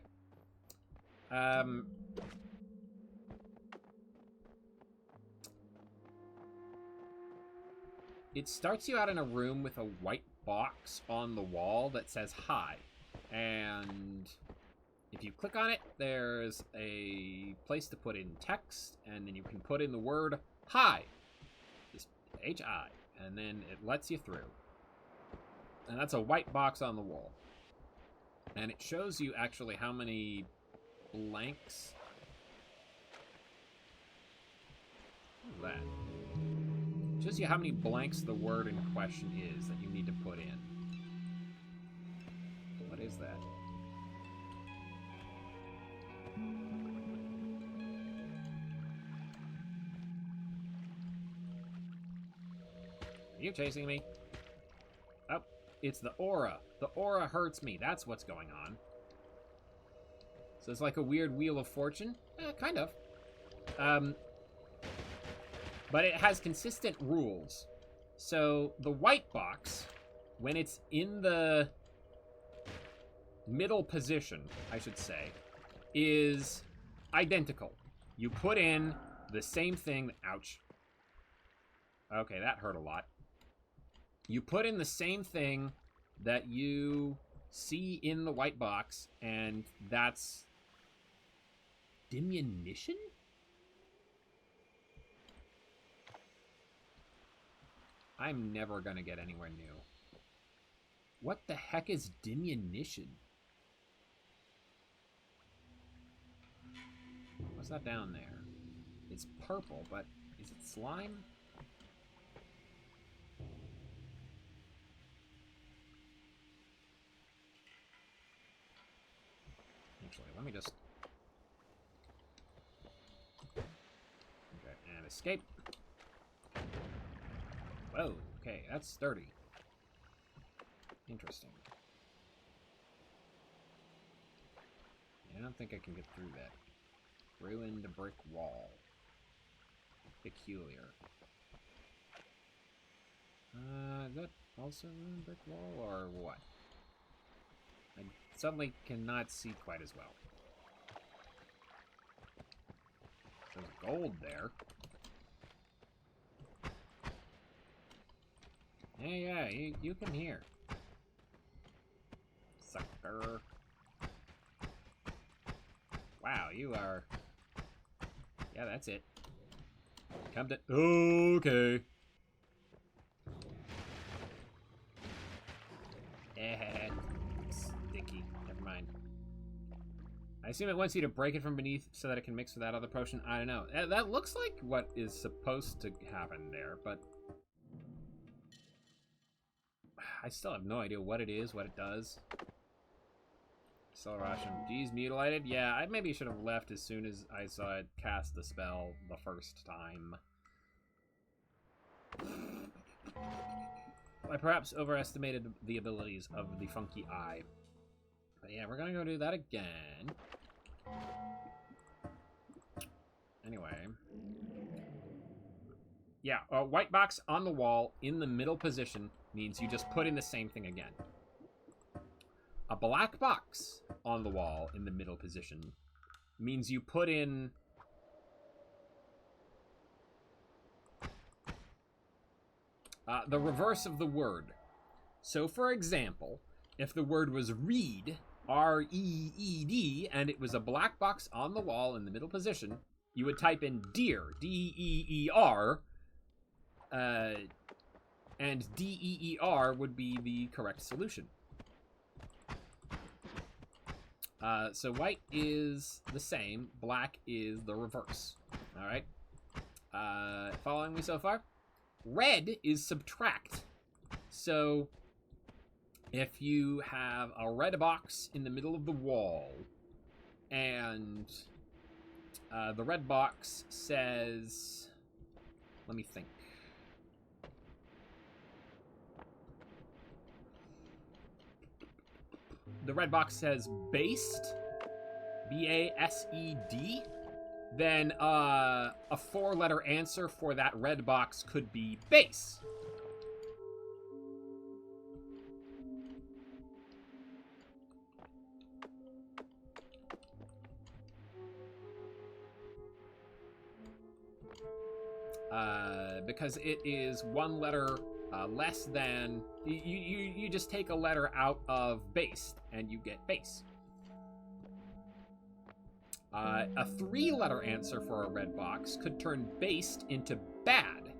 It starts you out in a room with a white box on the wall that says hi. And if you click on it, there's a place to put in text, and then you can put in the word hi. Just H-I. And then it lets you through. And that's a white box on the wall. And it shows you actually how many blanks. What is that? It shows you how many blanks the word in question is that you need to put in. What is that? Are you chasing me? Oh, it's the aura. The aura hurts me. That's what's going on. So it's like a weird Wheel of Fortune? Kind of. But it has consistent rules. So the white box, when it's in the middle position, I should say, is identical. You put in the same thing. Ouch. Okay, that hurt a lot. You put in the same thing that you see in the white box, and that's diminution? I'm never gonna get anywhere new. What the heck is diminution? What's that down there? It's purple, but is it slime? Actually, let me just... Okay, and escape. Whoa, okay, that's sturdy. Interesting. Yeah, I don't think I can get through that. Ruined brick wall. Peculiar. Is that also ruined brick wall, or what? I suddenly cannot see quite as well. There's gold there. Yeah, you can hear. Sucker. Wow, you are... Yeah, that's it. Come to... Okay. Sticky. Never mind. I assume it wants you to break it from beneath so that it can mix with that other potion. I don't know. That looks like what is supposed to happen there, but... I still have no idea what it is, what it does. Acceleration. Geez, mutilated? Yeah, I maybe should have left as soon as I saw it cast the spell the first time. I perhaps overestimated the abilities of the Funky Eye. But yeah, we're gonna go do that again. Anyway. Yeah, a white box on the wall in the middle position means you just put in the same thing again. A black box on the wall in the middle position means you put in... the reverse of the word. So, for example, if the word was read, R-E-E-D, and it was a black box on the wall in the middle position, you would type in deer, D-E-E-R, and D-E-E-R would be the correct solution. So white is the same, black is the reverse. All right? Following me so far? Red is subtract. So if you have a red box in the middle of the wall, and the red box says... Let me think. The red box says based, B-A-S-E-D, then a 4-letter answer for that red box could be base. Because it is 1 letter less than... You just take a letter out of base, and you get base. A 3-letter answer for a red box could turn based into bad.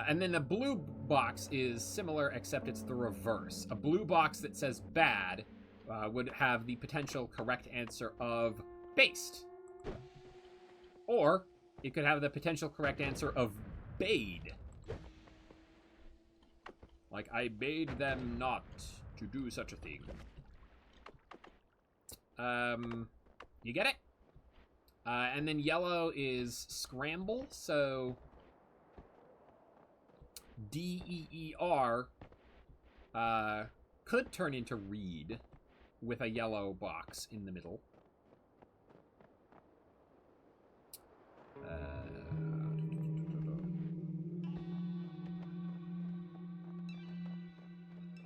And then a blue box is similar, except it's the reverse. A blue box that says bad would have the potential correct answer of based. Or it could have the potential correct answer of bade. Like, I bade them not to do such a thing. You get it? And then yellow is scramble, so D-E-E-R could turn into read with a yellow box in the middle.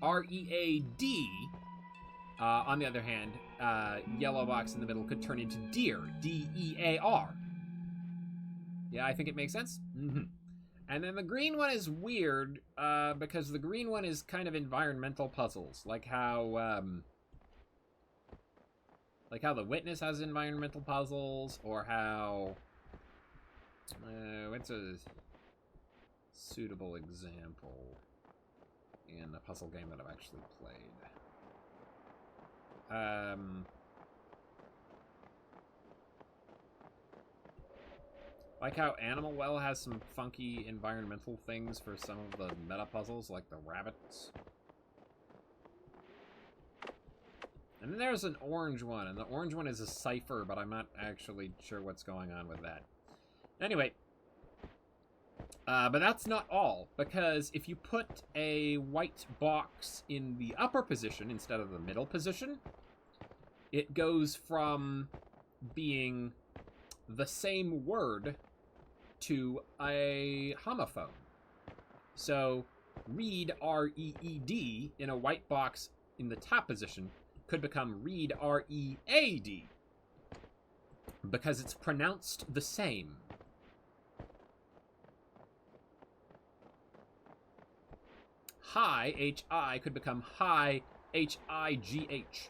R-E-A-D, on the other hand, yellow box in the middle could turn into deer, D-E-A-R. Yeah, I think it makes sense. Mm-hmm. And then the green one is weird, because the green one is kind of environmental puzzles, like how the witness has environmental puzzles, or how... what's a suitable example in a puzzle game that I've actually played? Like how Animal Well has some funky environmental things for some of the meta puzzles, like the rabbits. And then there's an orange one, and the orange one is a cipher, but I'm not actually sure what's going on with that. Anyway, but that's not all, because if you put a white box in the upper position instead of the middle position, it goes from being the same word to a homophone. So, read, R-E-E-D, in a white box in the top position could become read, R-E-A-D, because it's pronounced the same. High, H-I, could become high, H-I-G-H.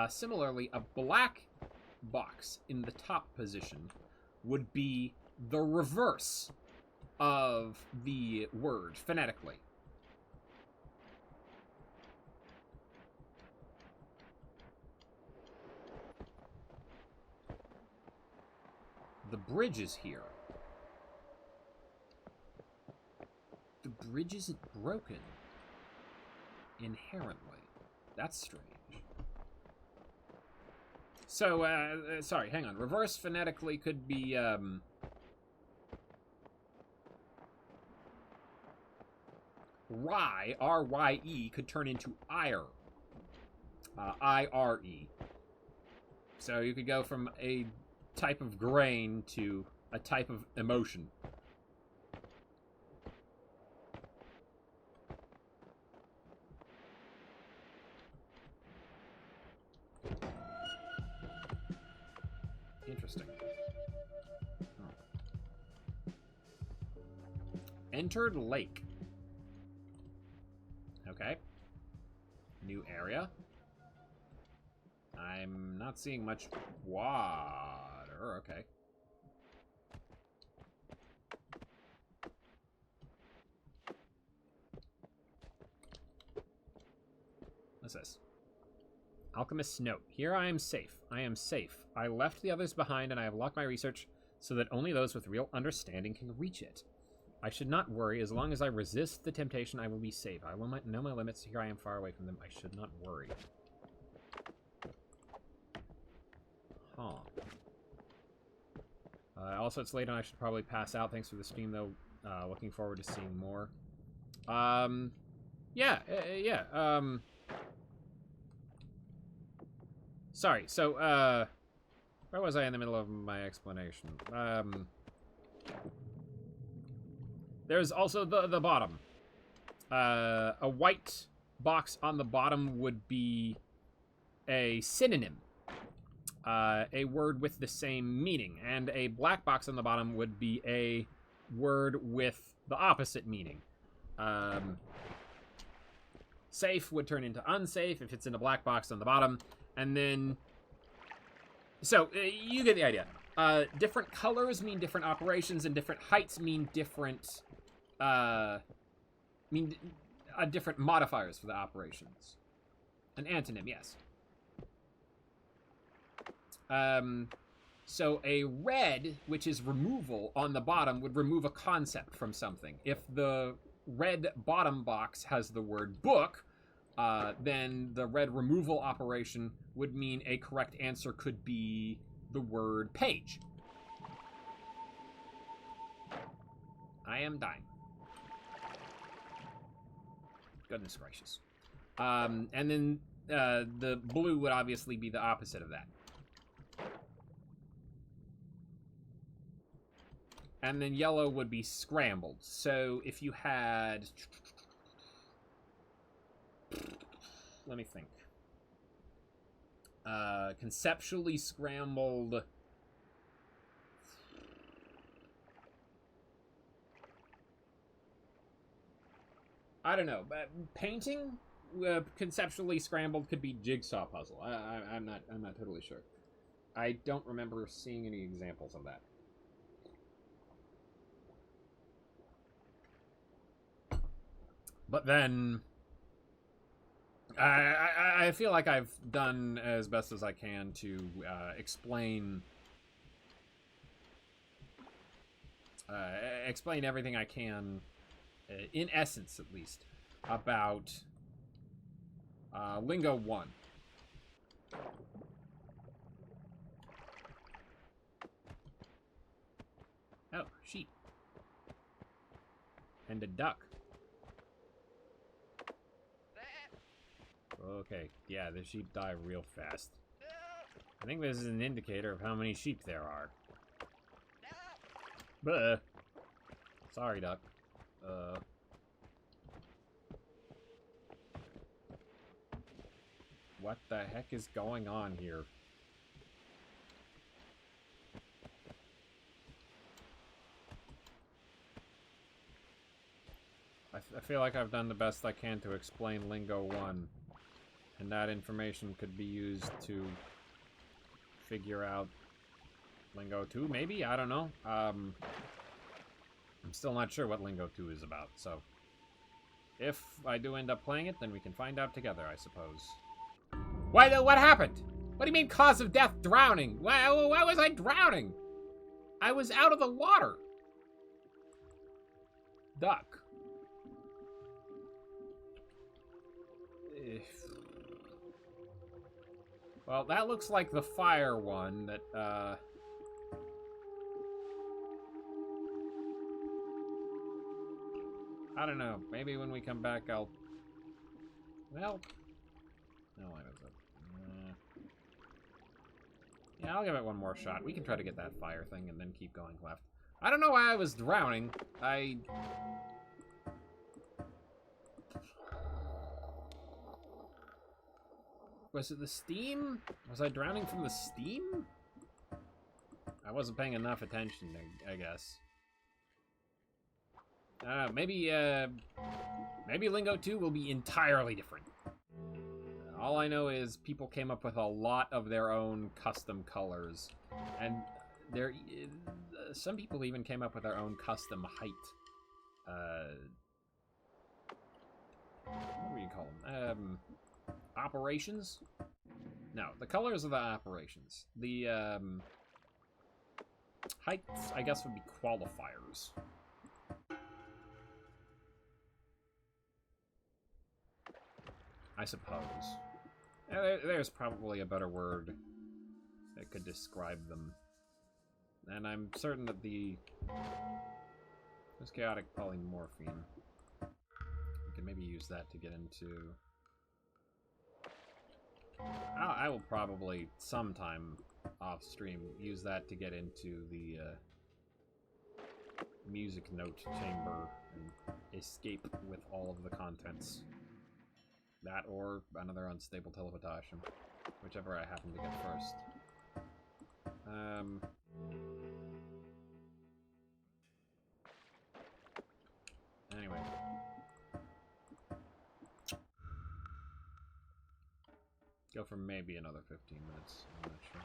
Similarly, a black box in the top position would be the reverse of the word phonetically. The bridge is here. The bridge isn't broken inherently. That's strange. So, sorry, hang on. Reverse phonetically could be, rye, R-Y-E, could turn into ire. I-R-E. So you could go from a type of grain to a type of emotion. Interesting. Oh. Entered lake. Okay. New area. I'm not seeing much water. Okay. What's this? Alchemist's note. Here I am safe. I am safe. I left the others behind and I have locked my research so that only those with real understanding can reach it. I should not worry. As long as I resist the temptation, I will be safe. I will know my limits. Here I am far away from them. I should not worry. Huh. Also, it's late and I should probably pass out. Thanks for the stream, though. Looking forward to seeing more. Sorry, so, where was I in the middle of my explanation? There's also the bottom. A white box on the bottom would be a synonym. A word with the same meaning. And a black box on the bottom would be a word with the opposite meaning. Safe would turn into unsafe if it's in a black box on the bottom. And then... So, you get the idea. Different colors mean different operations, and different heights mean different... different modifiers for the operations. An antonym, yes. So a red, which is removal on the bottom, would remove a concept from something. If the red bottom box has the word book, then the red removal operation would mean a correct answer could be the word page. I am dying. Goodness gracious. And then the blue would obviously be the opposite of that. And then yellow would be scrambled. So if you had... Let me think. Conceptually scrambled... I don't know. Painting, conceptually scrambled, could be jigsaw puzzle. I'm not totally sure. I don't remember seeing any examples of that. But then, I feel like I've done as best as I can to explain everything I can, in essence at least, about Lingo 1. Oh, sheep. And a duck. Okay, yeah, the sheep die real fast. I think this is an indicator of how many sheep there are. Buh. Sorry, duck. What the heck is going on here? I feel like I've done the best I can to explain Lingo 1. And that information could be used to figure out Lingo 2, maybe? I don't know. I'm still not sure what Lingo 2 is about, so... If I do end up playing it, then we can find out together, I suppose. What happened? What do you mean cause of death? Drowning? Why was I drowning? I was out of the water. Duck. Well, that looks like the fire one that, I don't know. Maybe when we come back, I'll... Well... No, I don't know. Yeah, I'll give it one more shot. We can try to get that fire thing and then keep going left. I don't know why I was drowning. Was it the steam? Was I drowning from the steam? I wasn't paying enough attention, I guess. Maybe Lingo 2 will be entirely different. All I know is people came up with a lot of their own custom colors. And some people even came up with their own custom height. What do you call them? Operations? No, the colors are the operations. The, heights, I guess, would be qualifiers. I suppose. There's probably a better word that could describe them. And I'm certain that there's chaotic polymorphine. We can maybe use that to get into... I will probably sometime off stream use that to get into the music note chamber and escape with all of the contents. That or another unstable teleportation, whichever I happen to get first. Anyway. Go for maybe another 15 minutes. I'm not sure.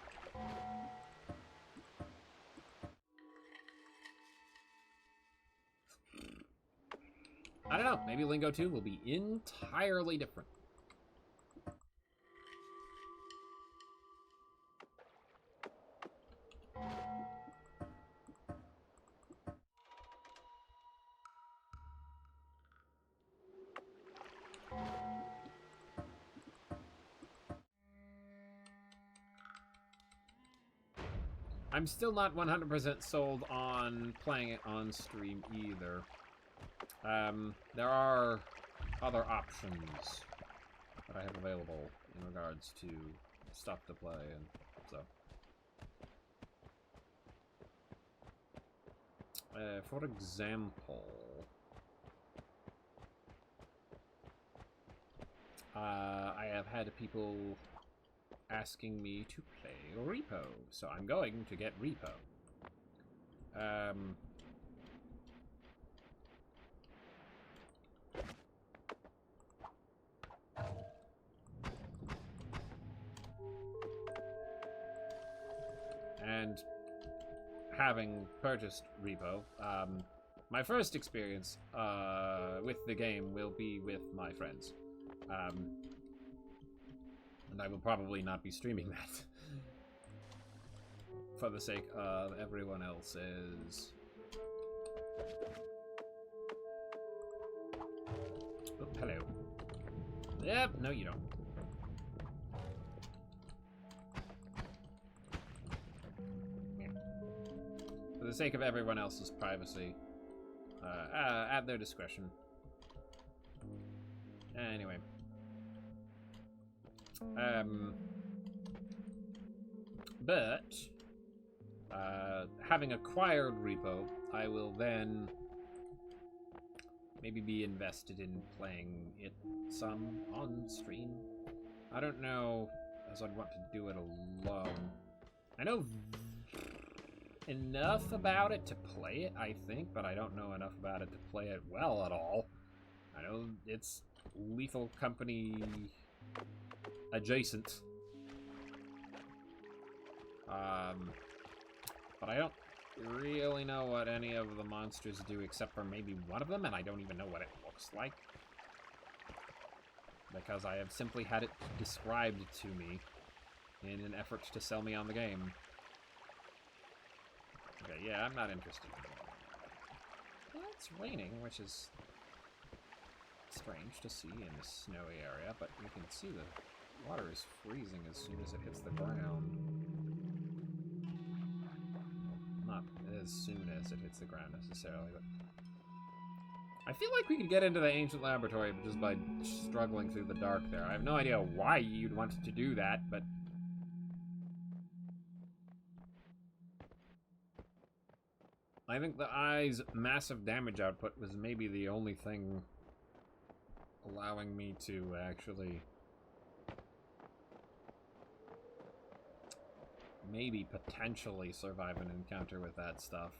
I don't know. Maybe Lingo 2 will be entirely different. I'm still not 100% sold on playing it on stream either. There are other options that I have available in regards to stuff to play, and so. For example, I have had people asking me to play Repo, so I'm going to get Repo. And having purchased Repo, my first experience with the game will be with my friends. And I will probably not be streaming that for the sake of everyone else's. Oh, hello. Yep, no you don't. Yeah. For the sake of everyone else's privacy, at their discretion. Anyway. But having acquired Repo, I will then maybe be invested in playing it some on stream. I don't know, as I'd want to do it alone. I know enough about it to play it, I think, but I don't know enough about it to play it well at all. I know it's Lethal Company adjacent. But I don't really know what any of the monsters do except for maybe one of them, and I don't even know what it looks like. Because I have simply had it described to me in an effort to sell me on the game. Okay, yeah, I'm not interested. Well, it's raining, which is strange to see in a snowy area, but you can see the water is freezing as soon as it hits the ground. Not as soon as it hits the ground necessarily, but I feel like we could get into the ancient laboratory just by struggling through the dark there. I have no idea why you'd want to do that, but I think the eye's massive damage output was maybe the only thing allowing me to actually maybe potentially survive an encounter with that stuff.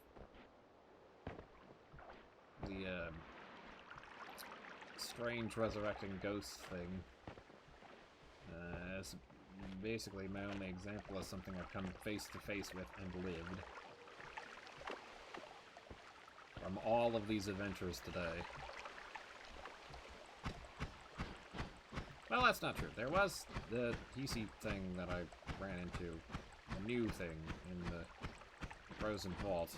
The strange resurrecting ghost thing is basically my only example of something I've come face to face with and lived from all of these adventures today. Well, that's not true. There was the PC thing that I ran into, a new thing in the frozen vault.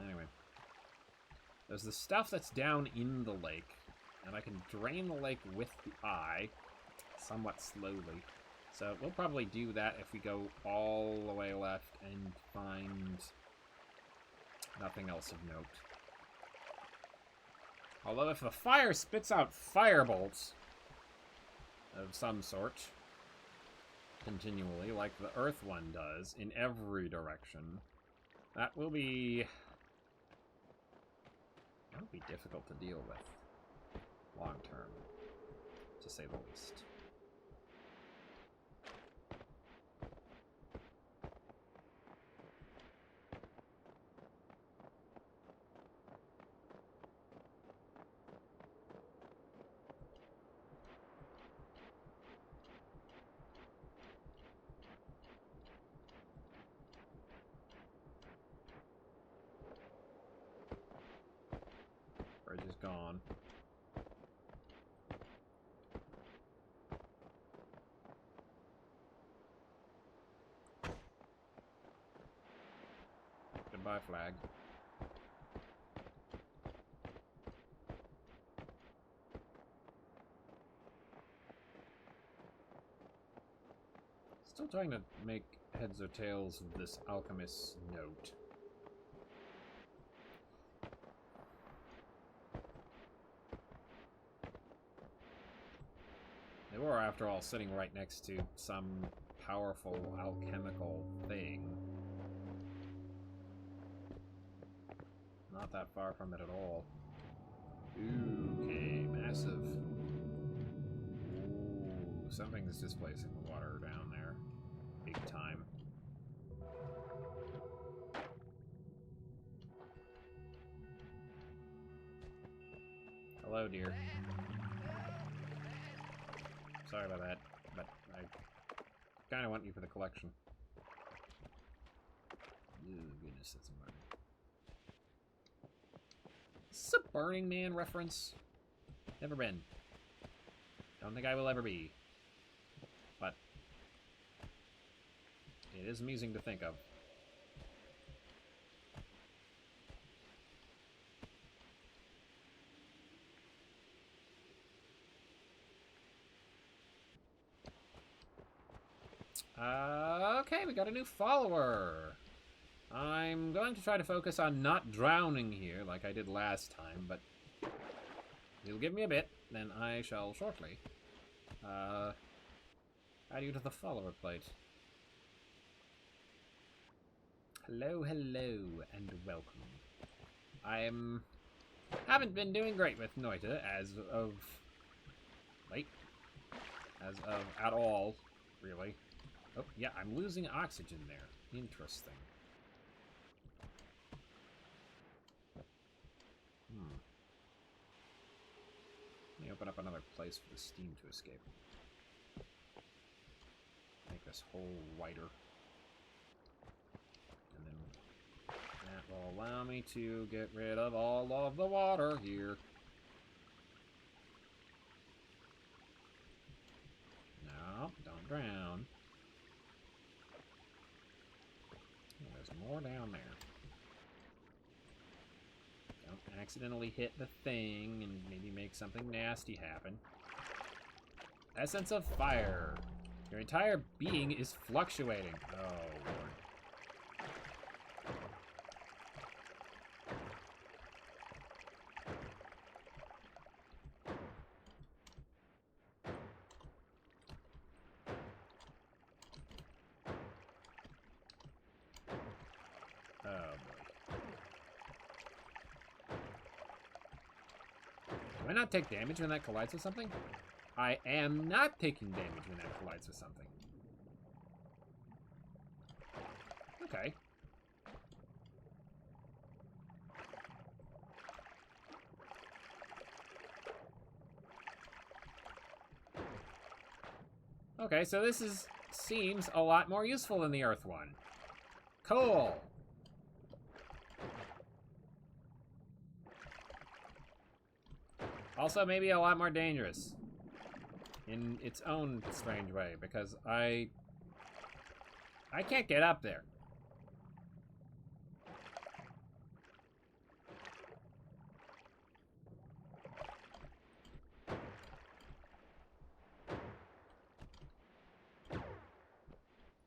Anyway. There's the stuff that's down in the lake, and I can drain the lake with the eye, somewhat slowly. So we'll probably do that if we go all the way left and find nothing else of note. Although if the fire spits out fire bolts, of some sort continually, like the Earth one does, in every direction, that will be difficult to deal with long term, to say the least. Bridge is gone. Goodbye, flag. Still trying to make heads or tails of this alchemist's note. They were, after all, sitting right next to some powerful alchemical thing. Not that far from it at all. Ooh, okay, massive. Ooh, something's displacing the water down there. Big time. Hello, dear. Sorry about that, but I kind of want you for the collection. Oh, goodness, that's a murder. Is this a Burning Man reference? Never been. Don't think I will ever be. But it is amusing to think of. Okay, we got a new follower. I'm going to try to focus on not drowning here like I did last time, but you'll give me a bit, then I shall shortly add you to the follower plate. Hello, hello, and welcome. Haven't been doing great with Noita as of late. As of at all, really. Oh, yeah, I'm losing oxygen there. Interesting. Let me open up another place for the steam to escape. Make this hole wider. And then that will allow me to get rid of all of the water here. No, don't drown. Oh, there's more down there. Don't accidentally hit the thing and maybe make something nasty happen. Essence of fire. Your entire being is fluctuating. Oh, Lord. Do I not take damage when that collides with something? I am not taking damage when that collides with something. Okay. Okay, so this seems a lot more useful than the Earth one. Cool. Also, maybe a lot more dangerous. In its own strange way, because I can't get up there.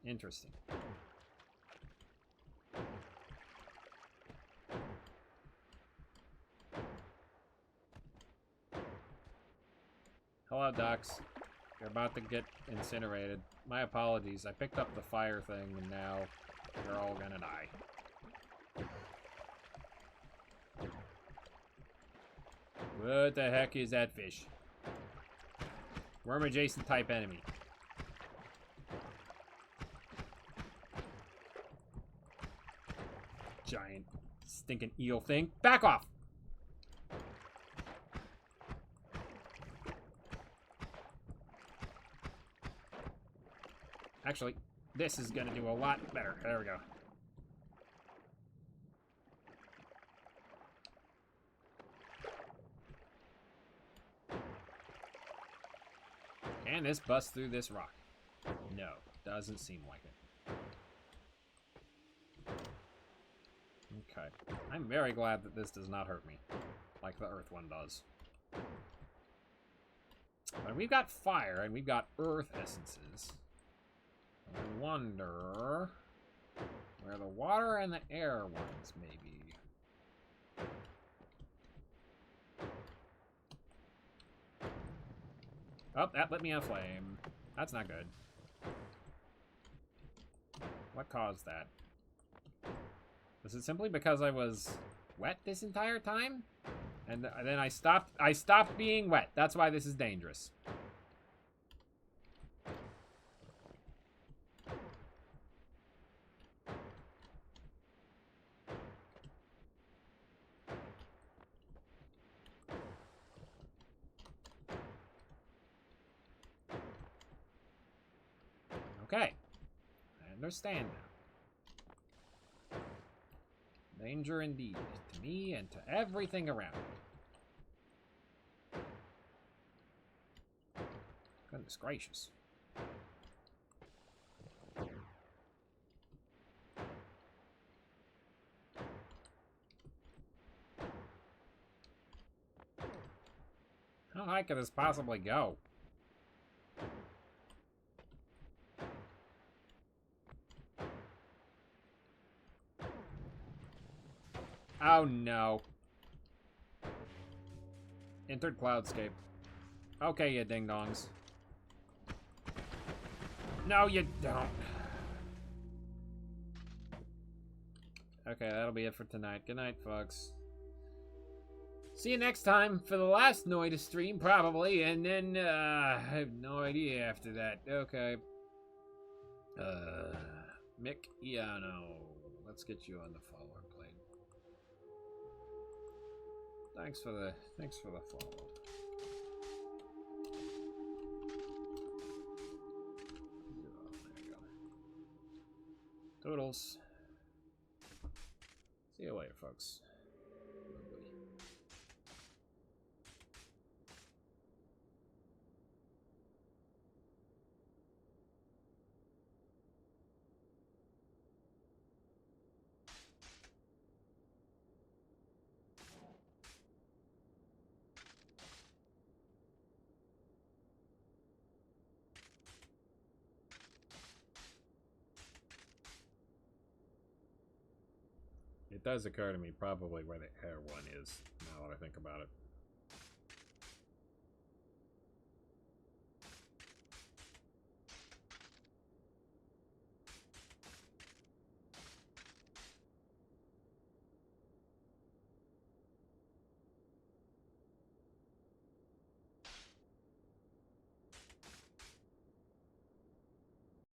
Interesting. Hello, ducks. You're about to get incinerated. My apologies. I picked up the fire thing, and now you're all gonna die. What the heck is that fish? Worm-adjacent type enemy. Giant stinking eel thing. Back off! Actually, this is gonna do a lot better. There we go. Can this bust through this rock? No, doesn't seem like it. Okay. I'm very glad that this does not hurt me, like the earth one does. But we've got fire, and we've got earth essences. I wonder where the water and the air ones may be. Oh, that lit me on flame. That's not good. What caused that? Was it simply because I was wet this entire time? And then I stopped being wet. That's why this is dangerous. Okay. I understand now. Danger indeed. To me and to everything around me. Goodness gracious. How high could this possibly go? Oh no. Entered cloudscape. Okay, you ding-dongs. No, you don't. Okay, that'll be it for tonight. Good night, folks. See you next time for the last Noita stream, probably, and then, I have no idea after that. Okay. Mick Iano. Let's get you on the follower plate. Thanks for the follow. There you go. Toodles. See you later, folks. It does occur to me probably where the air one is, now that I think about it.